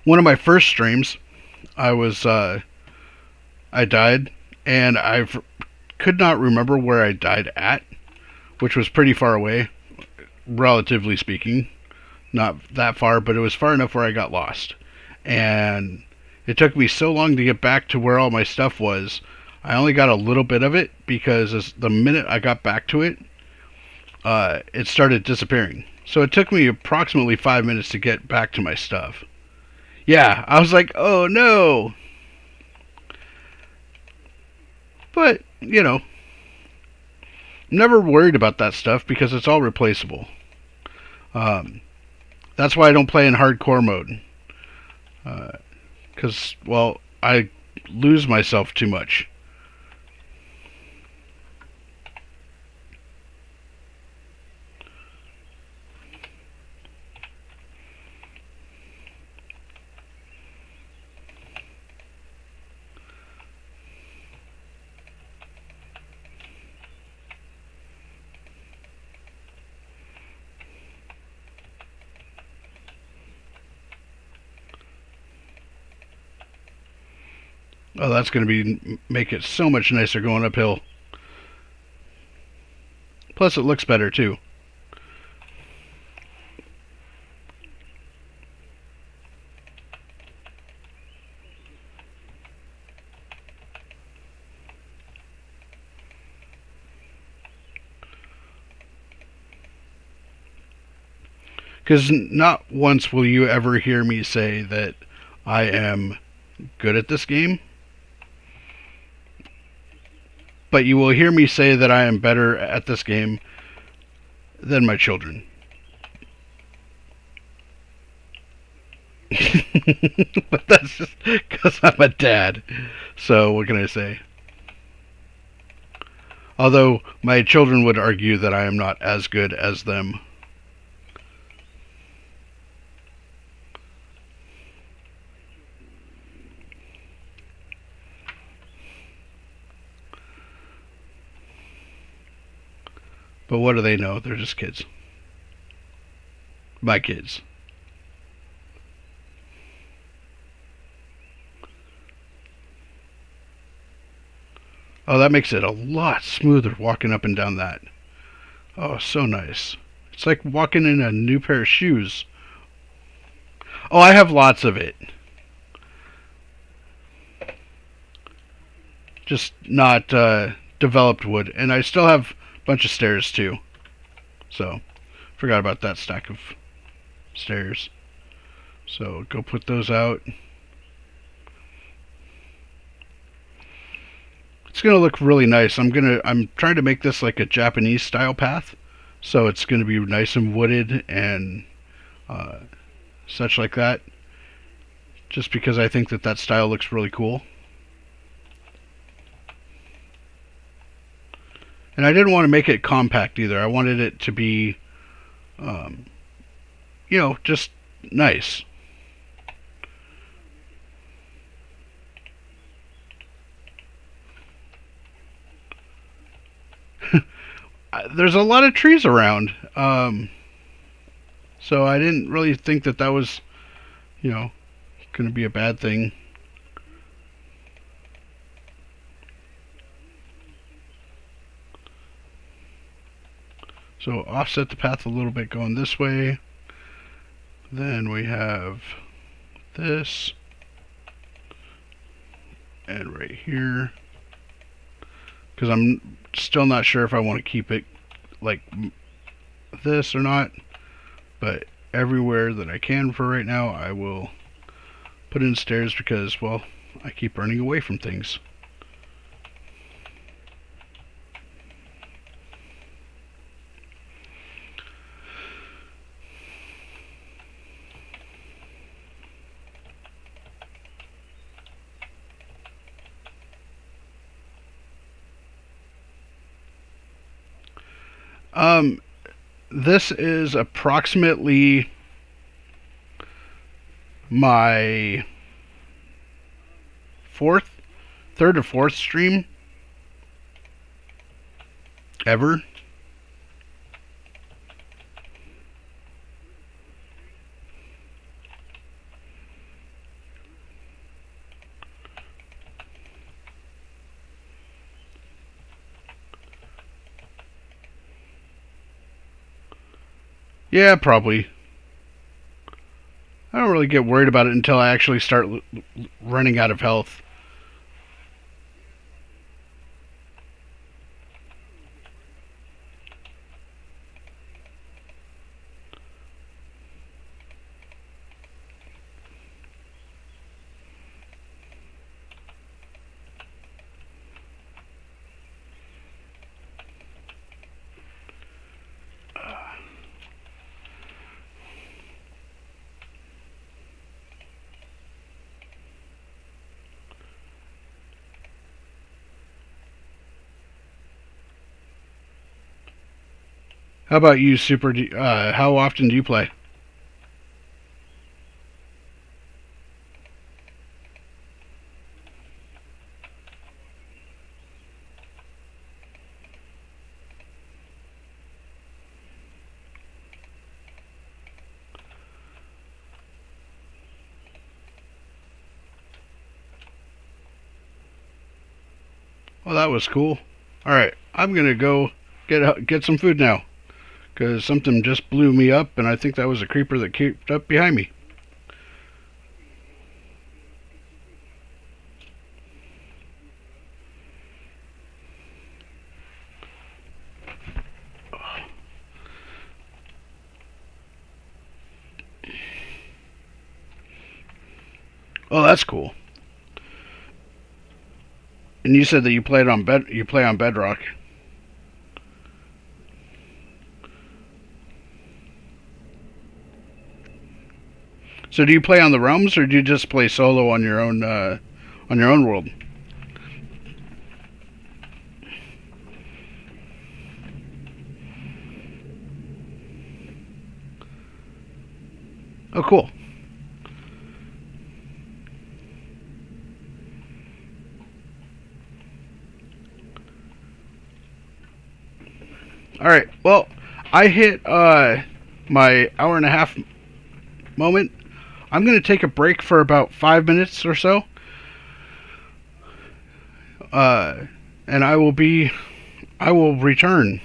One of my first streams, I died, and I could not remember where I died at, which was pretty far away, relatively speaking. Not that far, but it was far enough where I got lost. And it took me so long to get back to where all my stuff was. I only got a little bit of it because the minute I got back to it, it started disappearing. So it took me approximately 5 minutes to get back to my stuff. Yeah, I was like, oh no. But, you know, I'm never worried about that stuff because it's all replaceable. That's why I don't play in hardcore mode. Because, well, I lose myself too much. Oh, that's going to make it so much nicer going uphill. Plus, it looks better too. Because not once will you ever hear me say that I am good at this game. But you will hear me say that I am better at this game than my children. But that's just because I'm a dad. So what can I say? Although my children would argue that I am not as good as them. But what do they know? They're just kids. My kids. Oh, that makes it a lot smoother walking up and down that. Oh, so nice. It's like walking in a new pair of shoes. Oh, I have lots of it. Just not developed wood. And I still have a bunch of stairs too. So, forgot about that stack of stairs. So, go put those out. It's gonna look really nice. I'm trying to make this like a Japanese style path, so it's gonna be nice and wooded and such like that. just because I think that style looks really cool. And I didn't want to make it compact either. I wanted it to be, um, just nice. There's a lot of trees around, so I didn't really think that was, going to be a bad thing. So offset the path a little bit going this way. Then we have this. And right here. Because I'm still not sure if I want to keep it like this or not. But everywhere that I can for right now, I will put in stairs because, well, I keep running away from things. This is approximately my third or fourth stream ever. Yeah, probably. I don't really get worried about it until I actually start running out of health. How about you, Super? How often do you play? Well, that was cool. All right, I'm gonna go get some food now because something just blew me up, and I think that was a creeper that creeped up behind me. Oh, that's cool. And you said that you play on Bedrock. So do you play on the realms, or do you just play solo on your own world? Oh, cool. All right. Well, I hit my hour and a half moment. I'm going to take a break for about 5 minutes or so, uh, and I will return.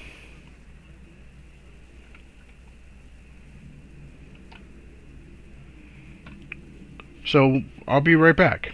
So I'll be right back.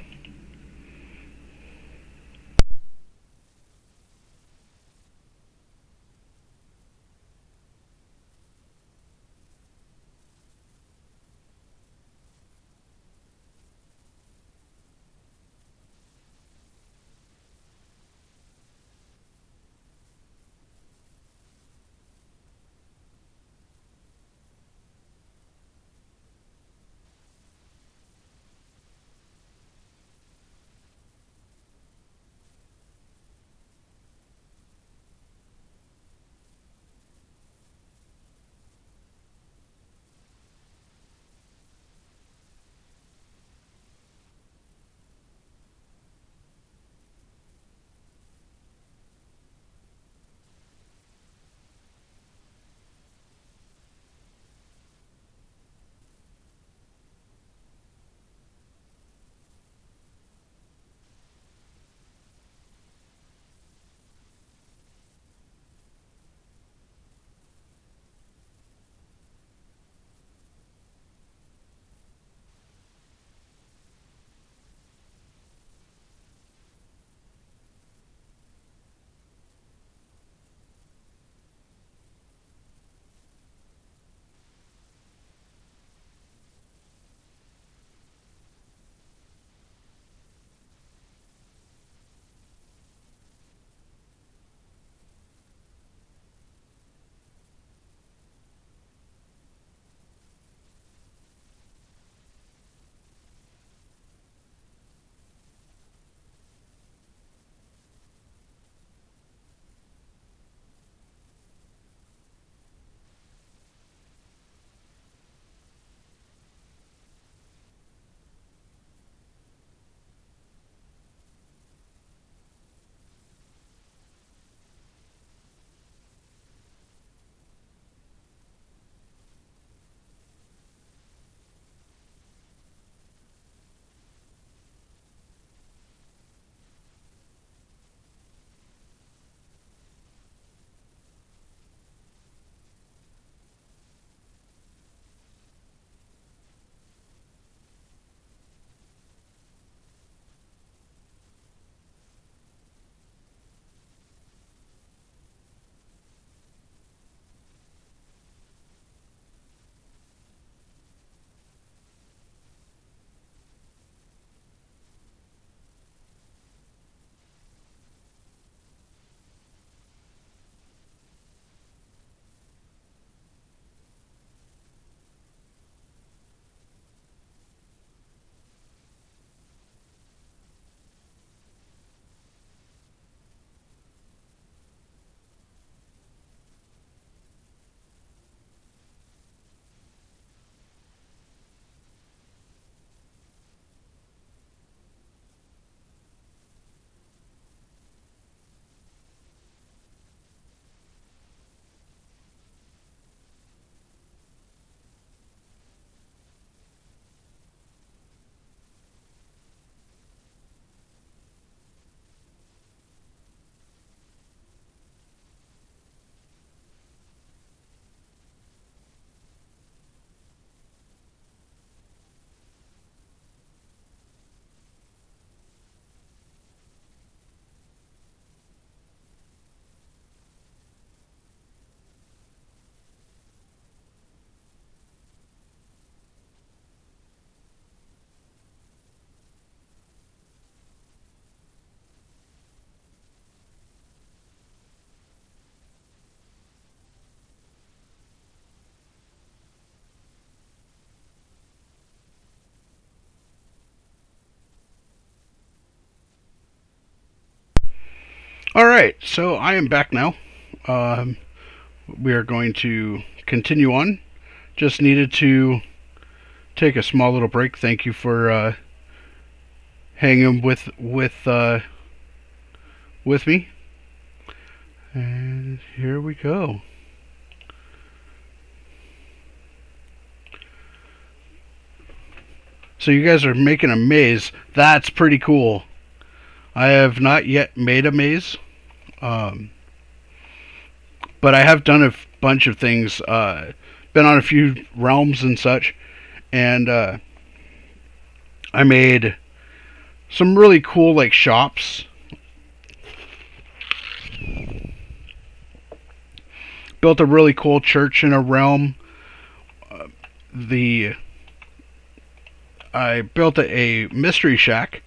All right, so I am back now. Um, we are going to continue on. Just needed to take a small little break. Thank you for hanging with me. And here we go. So you guys are making a maze. That's pretty cool. I have not yet made a maze, um, but I have done a bunch of things. Been on a few realms and such, and I made some really cool like shops. Built a really cool church in a realm. The I built a mystery shack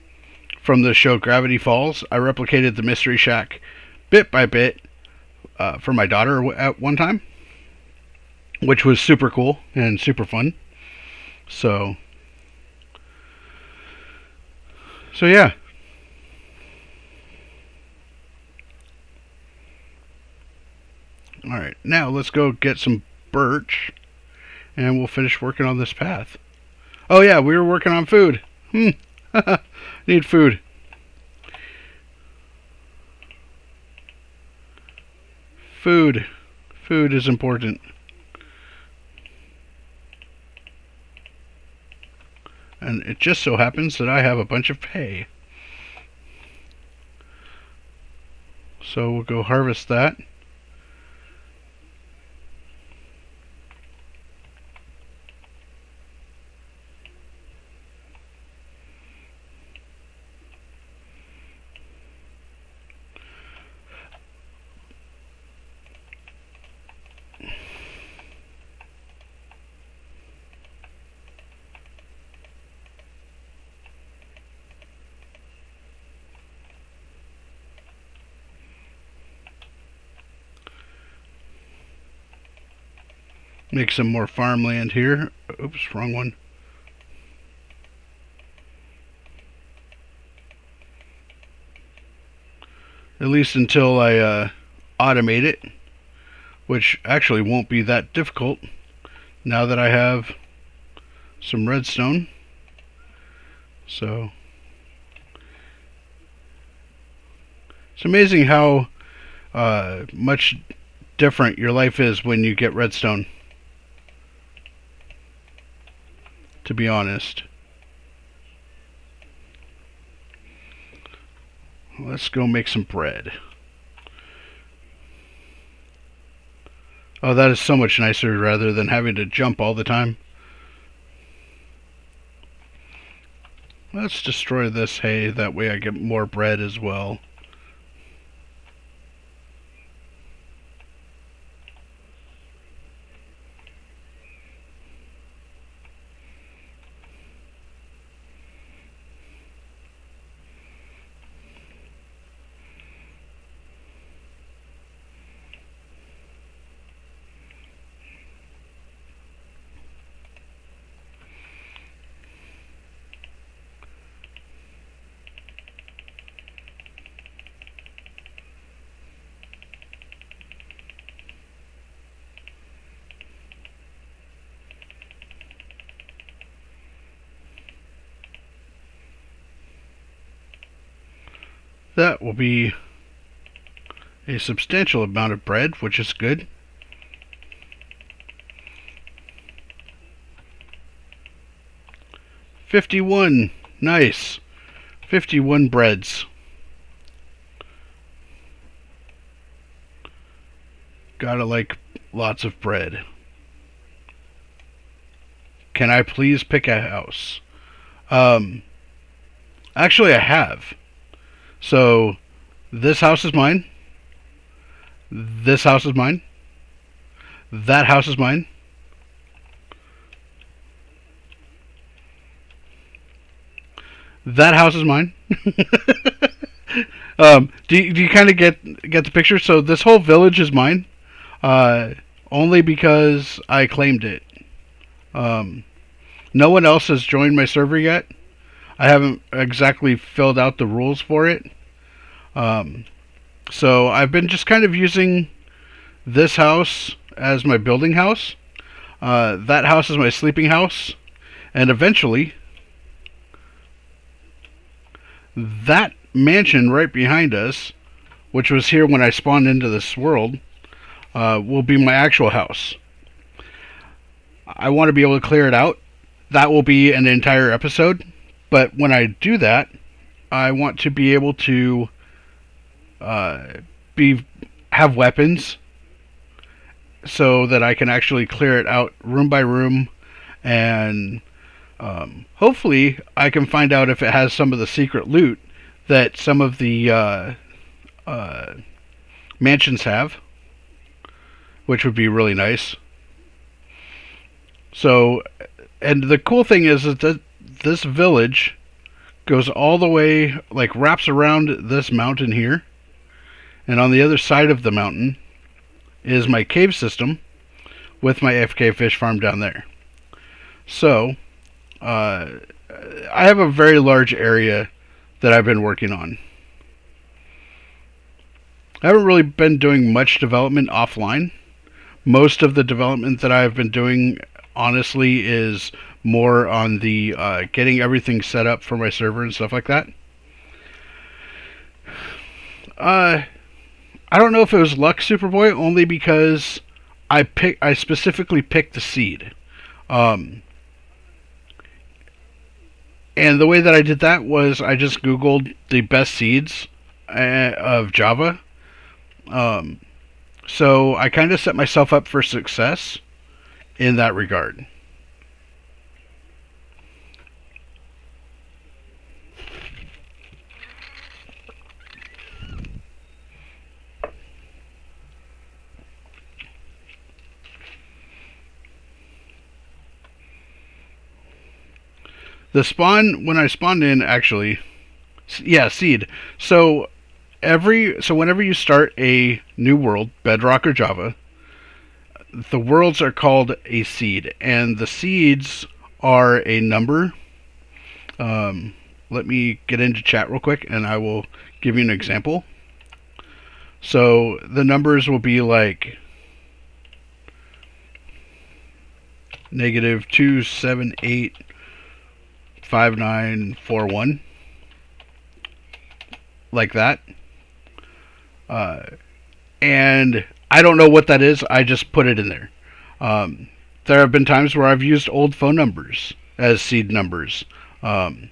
from the show Gravity Falls. I replicated the mystery shack bit by bit for my daughter at one time, which was super cool and super fun. So, so yeah. All right, now let's go get some birch, and we'll finish working on this path. Oh yeah, we were working on food. Need food. Food. Food is important. And it just so happens that I have a bunch of hay. So we'll go harvest that. Make some more farmland here. Oops, wrong one. At least until I automate it, which actually won't be that difficult now that I have some redstone. So it's amazing how much different your life is when you get redstone, to be honest. Let's go make some bread. Oh, that is so much nicer rather than having to jump all the time. Let's destroy this hay, that way I get more bread as well. That will be a substantial amount of bread, which is good. $51. Nice. 51 breads. Gotta like lots of bread. Can I please pick a house? Actually, I have. So, this house is mine. This house is mine. That house is mine. That house is mine. Do you kind of get the picture? So this whole village is mine, only because I claimed it. Um, no one else has joined my server yet. I haven't exactly filled out the rules for it. Um, So I've been just kind of using this house as my building house. That house is my sleeping house. And eventually, that mansion right behind us, which was here when I spawned into this world, will be my actual house. I want to be able to clear it out. That will be an entire episode. But when I do that, I want to be able to have weapons so that I can actually clear it out room by room, and hopefully I can find out if it has some of the secret loot that some of the mansions have, which would be really nice. So, and the cool thing is that this village goes all the way, like wraps around this mountain here, and on the other side of the mountain is my cave system with my FK fish farm down there. So, I have a very large area that I've been working on. I haven't really been doing much development offline. Most of the development that I've been doing, honestly, is more on the getting everything set up for my server and stuff like that. I don't know if it was luck, Superboy, only because I specifically picked the seed. And the way that I did that was I just Googled the best seeds of Java. So I kind of set myself up for success in that regard. The spawn, when I spawned in, actually, yeah, seed. So whenever you start a new world, Bedrock or Java, the worlds are called a seed, and the seeds are a number. Let me get into chat real quick, and I will give you an example. So the numbers will be like -2785941, like that. And I don't know what that is. I just put it in there. There have been times where I've used old phone numbers as seed numbers. And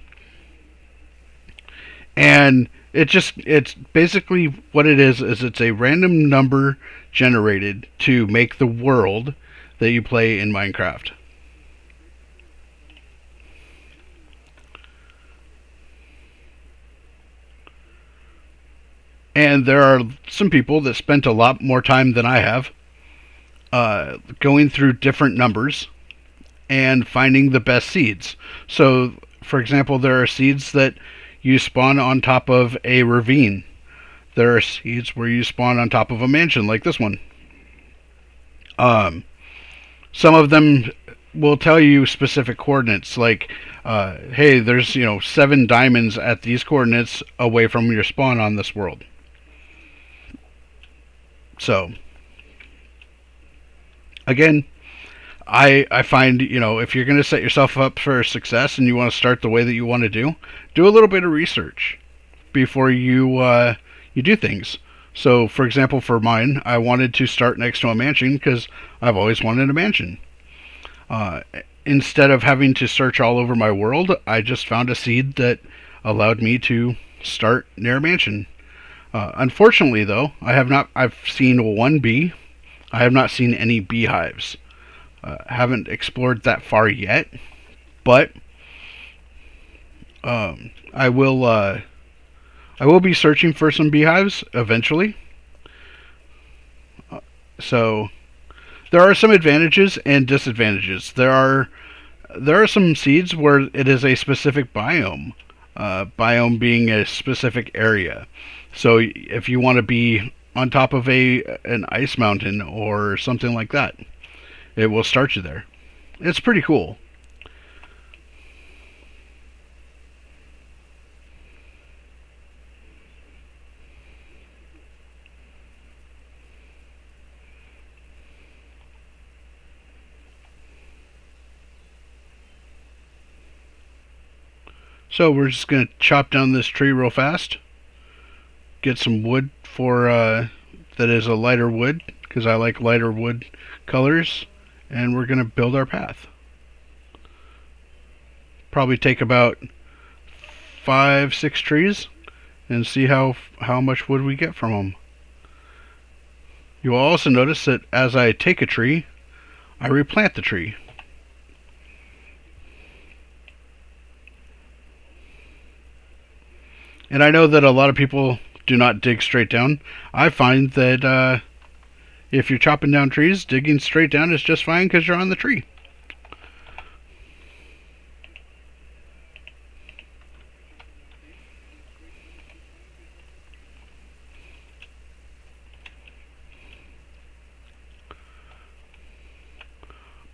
it's basically what it is it's a random number generated to make the world that you play in Minecraft. And there are some people that spent a lot more time than I have going through different numbers and finding the best seeds. So, for example, there are seeds that you spawn on top of a ravine. There are seeds where you spawn on top of a mansion, like this one. Some of them will tell you specific coordinates, like, hey, there's 7 diamonds at these coordinates away from your spawn on this world. So, again, I find, if you're going to set yourself up for success and you want to start the way that you want to do a little bit of research before you do things. So, for example, for mine, I wanted to start next to a mansion because I've always wanted a mansion. Instead of having to search all over my world, I just found a seed that allowed me to start near a mansion. Unfortunately, though, I've seen one bee. I have not seen any beehives. Haven't explored that far yet, but I will be searching for some beehives eventually. So there are some advantages and disadvantages. There are some seeds where it is a specific biome. Biome being a specific area. So if you want to be on top of an ice mountain or something like that, it will start you there. It's pretty cool. So we're just going to chop down this tree real fast. Get some wood for that is a lighter wood, because I like lighter wood colors. And we're going to build our path. Probably take about 5-6 trees and see how much wood we get from them. You will also notice that as I take a tree, I replant the tree. And I know that a lot of people do not dig straight down. I find that if you're chopping down trees, digging straight down is just fine because you're on the tree.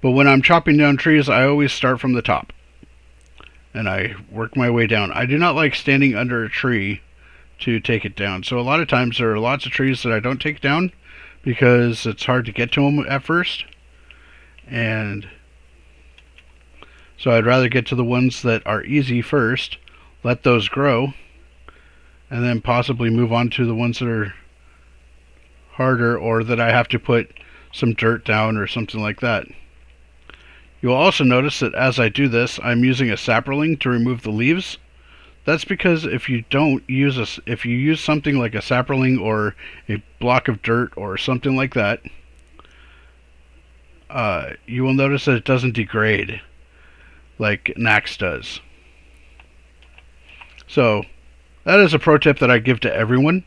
But when I'm chopping down trees, I always start from the top. And I work my way down. I do not like standing under a tree to take it down. So a lot of times there are lots of trees that I don't take down because it's hard to get to them at first. And so I'd rather get to the ones that are easy first, let those grow, and then possibly move on to the ones that are harder or that I have to put some dirt down or something like that. You'll also notice that as I do this, I'm using a sapling to remove the leaves. That's because if you use something like a sapling or a block of dirt or something like that, you will notice that it doesn't degrade like an axe does. So that is a pro tip that I give to everyone.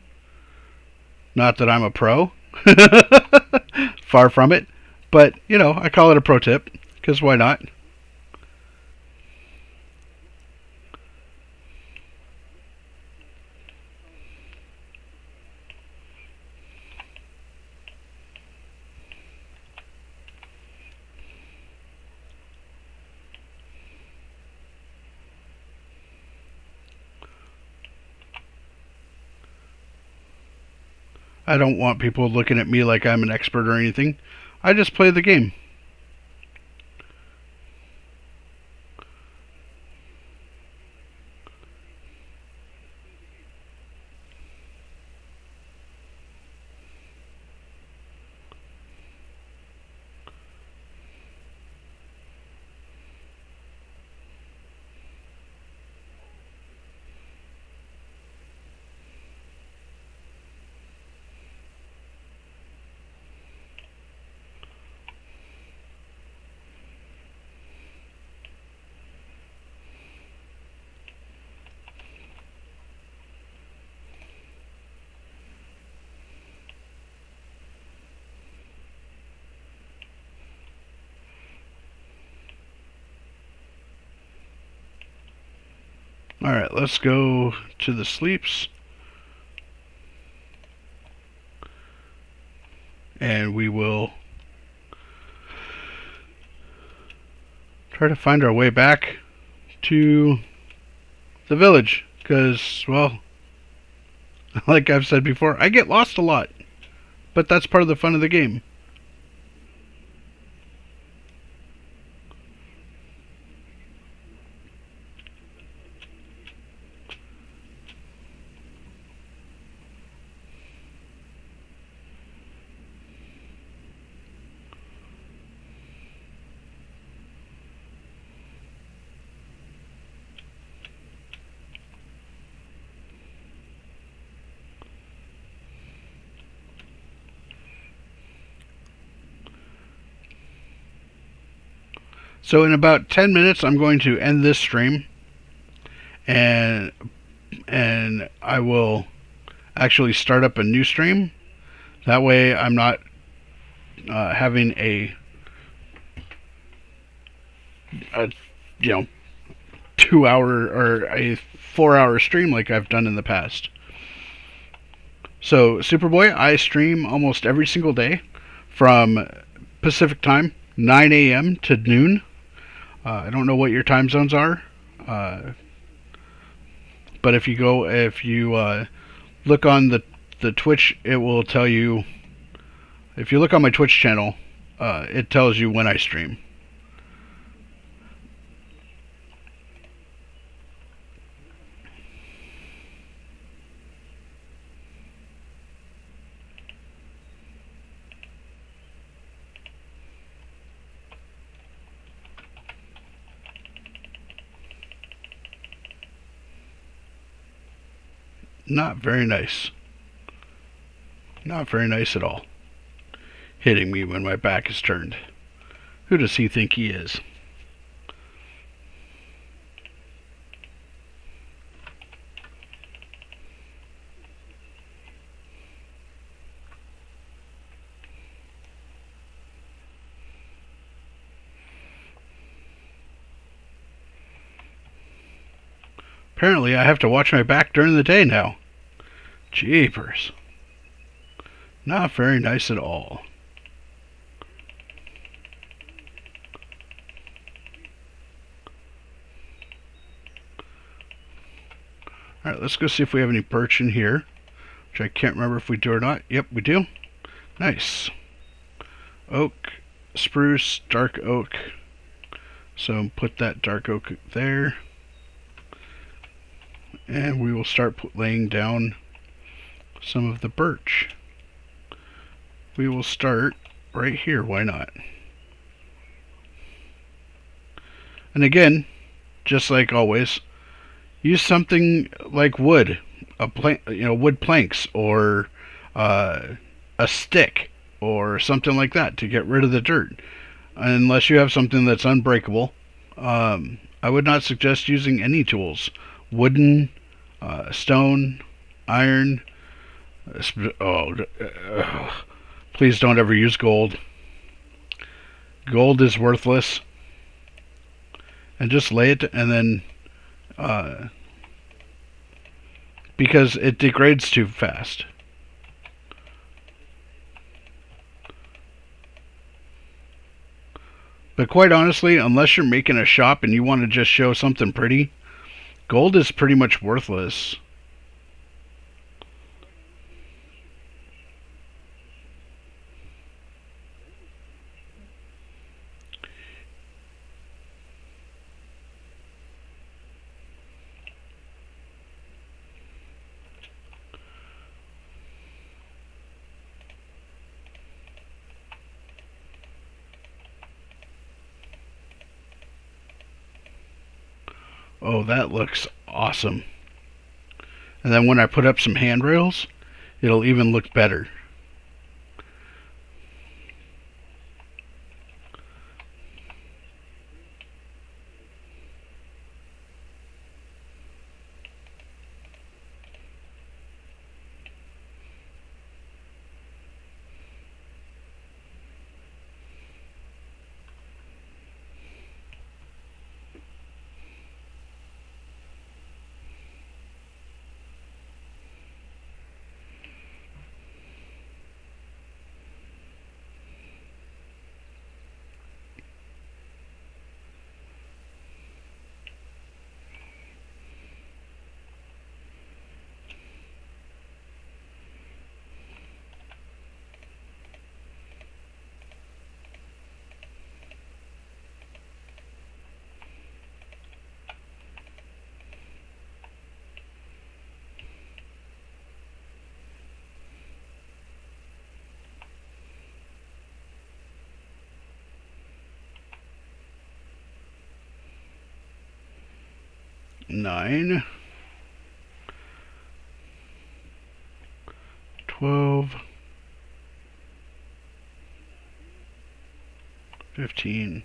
Not that I'm a pro. Far from it. But, I call it a pro tip. Because why not? I don't want people looking at me like I'm an expert or anything. I just play the game. Alright, let's go to the sleeps. And we will try to find our way back to the village. Because, well, like I've said before, I get lost a lot. But that's part of the fun of the game. So in about 10 minutes, I'm going to end this stream, and I will actually start up a new stream. That way, I'm not having a 2-hour or a 4-hour stream like I've done in the past. So Superboy, I stream almost every single day from Pacific time, 9 a.m. to noon. I don't know what your time zones are, but if you look on the Twitch, it will tell you. If you look on my Twitch channel, it tells you when I stream. Not very nice. Not very nice at all. Hitting me when my back is turned. Who does he think he is? Apparently I have to watch my back during the day now. Jeepers. Not very nice at all. Alright, let's go see if we have any birch in here. Which I can't remember if we do or not. Yep, we do. Nice. Oak, spruce, dark oak. So put that dark oak there. And we will start laying down some of the birch. We will start right here, why not? And again, just like always, use something like wood, wood planks, or a stick, or something like that to get rid of the dirt. Unless you have something that's unbreakable, I would not suggest using any tools. Wooden, stone, iron. Please don't ever use gold. Gold is worthless. And just lay it, and then because it degrades too fast. But quite honestly, unless you're making a shop and you want to just show something pretty, gold is pretty much worthless. Oh, that looks awesome. And then when I put up some handrails, it'll even look better. Nine, 12, 15,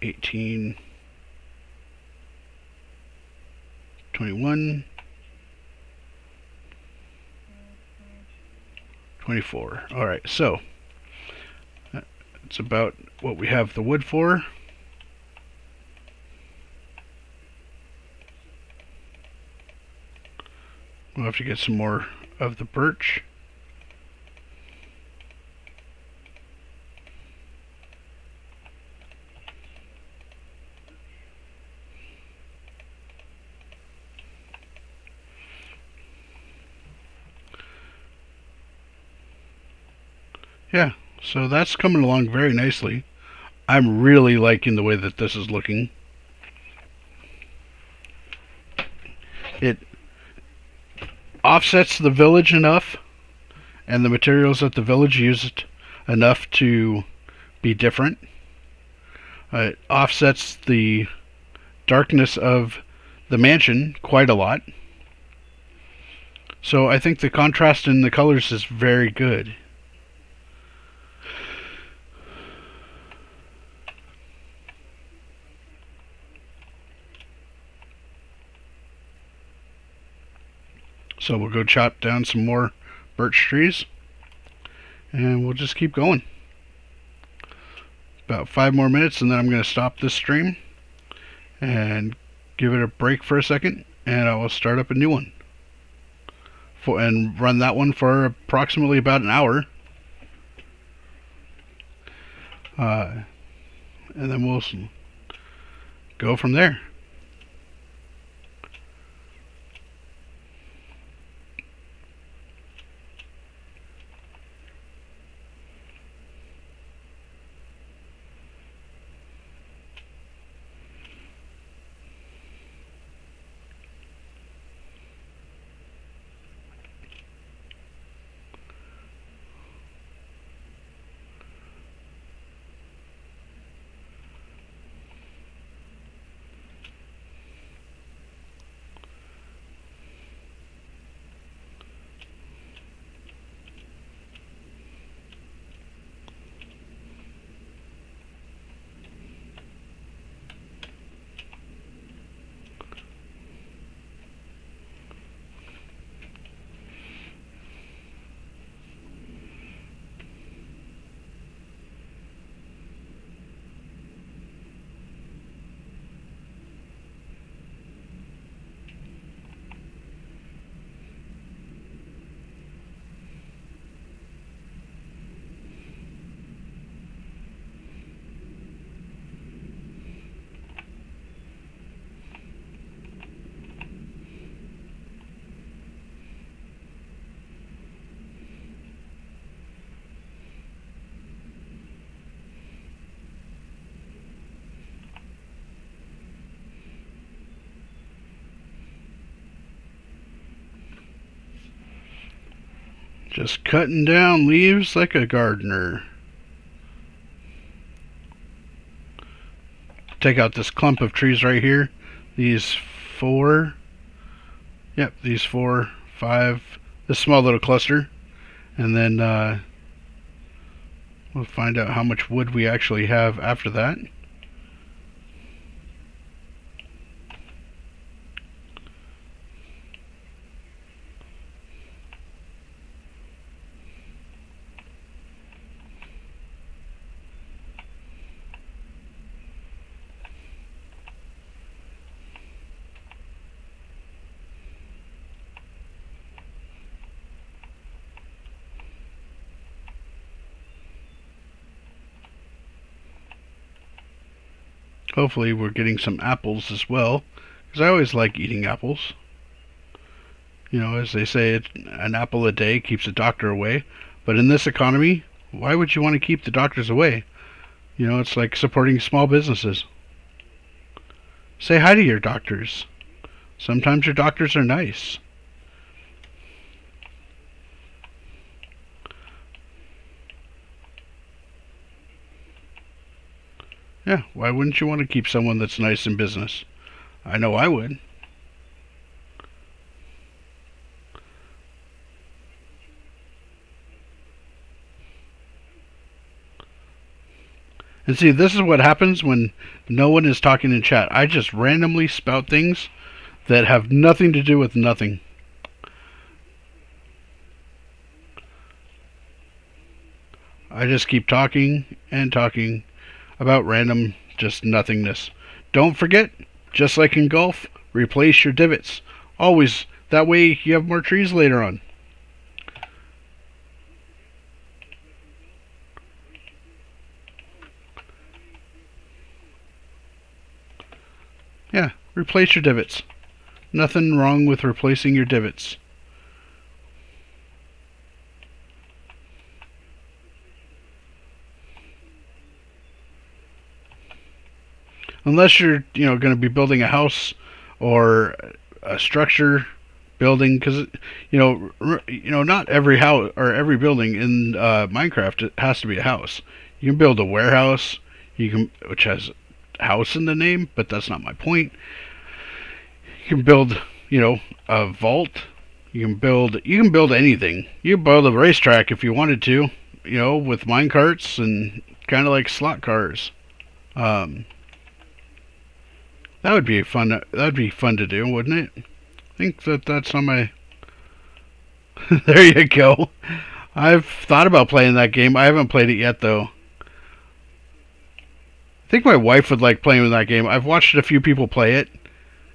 18, 21, 24. All right, so that's about what we have the wood for. We'll have to get some more of the birch. Yeah, so that's coming along very nicely. I'm really liking the way that this is looking. It offsets the village enough, and the materials that the village used enough to be different. It offsets the darkness of the mansion quite a lot. So I think the contrast in the colors is very good. So we'll go chop down some more birch trees, and we'll just keep going. About 5 more minutes, and then I'm going to stop this stream and give it a break for a second, and I will start up a new one and run that one for approximately about an hour. And then we'll go from there. Just cutting down leaves like a gardener. Take out this clump of trees right here. These 4. Yep, these 4, 5. This small little cluster. And then we'll find out how much wood we actually have after that. Hopefully we're getting some apples as well, because I always like eating apples. You know, as they say, an apple a day keeps the doctor away. But in this economy, why would you want to keep the doctors away? You know, it's like supporting small businesses. Say hi to your doctors. Sometimes your doctors are nice. Yeah, why wouldn't you want to keep someone that's nice in business? I know I would. And see, this is what happens when no one is talking in chat. I just randomly spout things that have nothing to do with nothing. I just keep talking and talking about random just nothingness. Don't forget, just like in golf, replace your divots. Always. That way you have more trees later on. Yeah, replace your divots. Nothing wrong with replacing your divots. Unless you're, going to be building a house or a structure building, because not every house or every building in Minecraft has to be a house. You can build a warehouse, which has house in the name, but that's not my point. You can build, a vault, You can build anything. You can build a racetrack if you wanted to, with mine carts and kind of like slot cars. Um, that would be fun. That'd be fun to do, wouldn't it? I think that's on my. There you go. I've thought about playing that game. I haven't played it yet though. I think my wife would like playing with that game. I've watched a few people play it,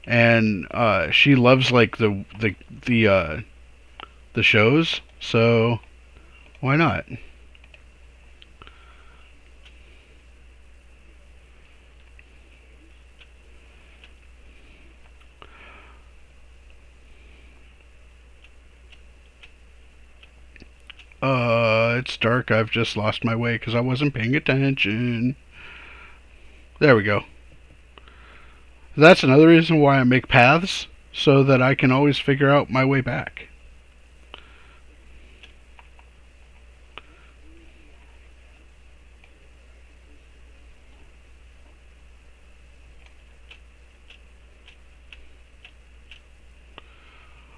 and she loves like the shows. So why not? It's dark. I've just lost my way because I wasn't paying attention. There we go. That's another reason why I make paths, so that I can always figure out my way back.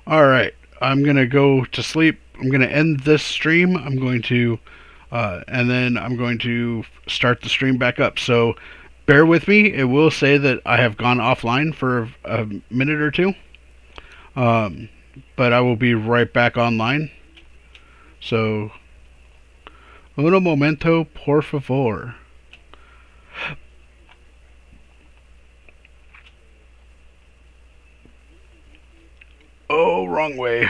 Alright, I'm going to go to sleep. I'm going to end this stream. And then I'm going to start the stream back up. So bear with me. It will say that I have gone offline for a minute or two. But I will be right back online. So, uno momento, por favor. Oh, wrong way.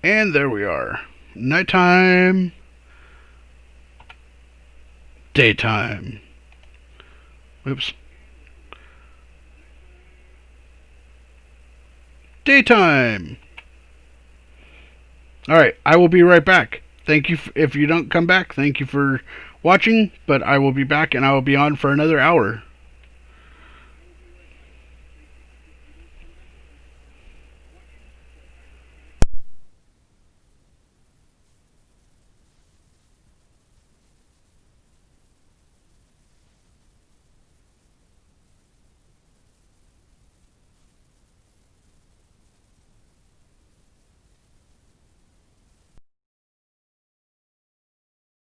And there we are. Nighttime. Daytime. Oops. Daytime. Alright, I will be right back. Thank you. If you don't come back, thank you for watching. But I will be back and I will be on for another hour.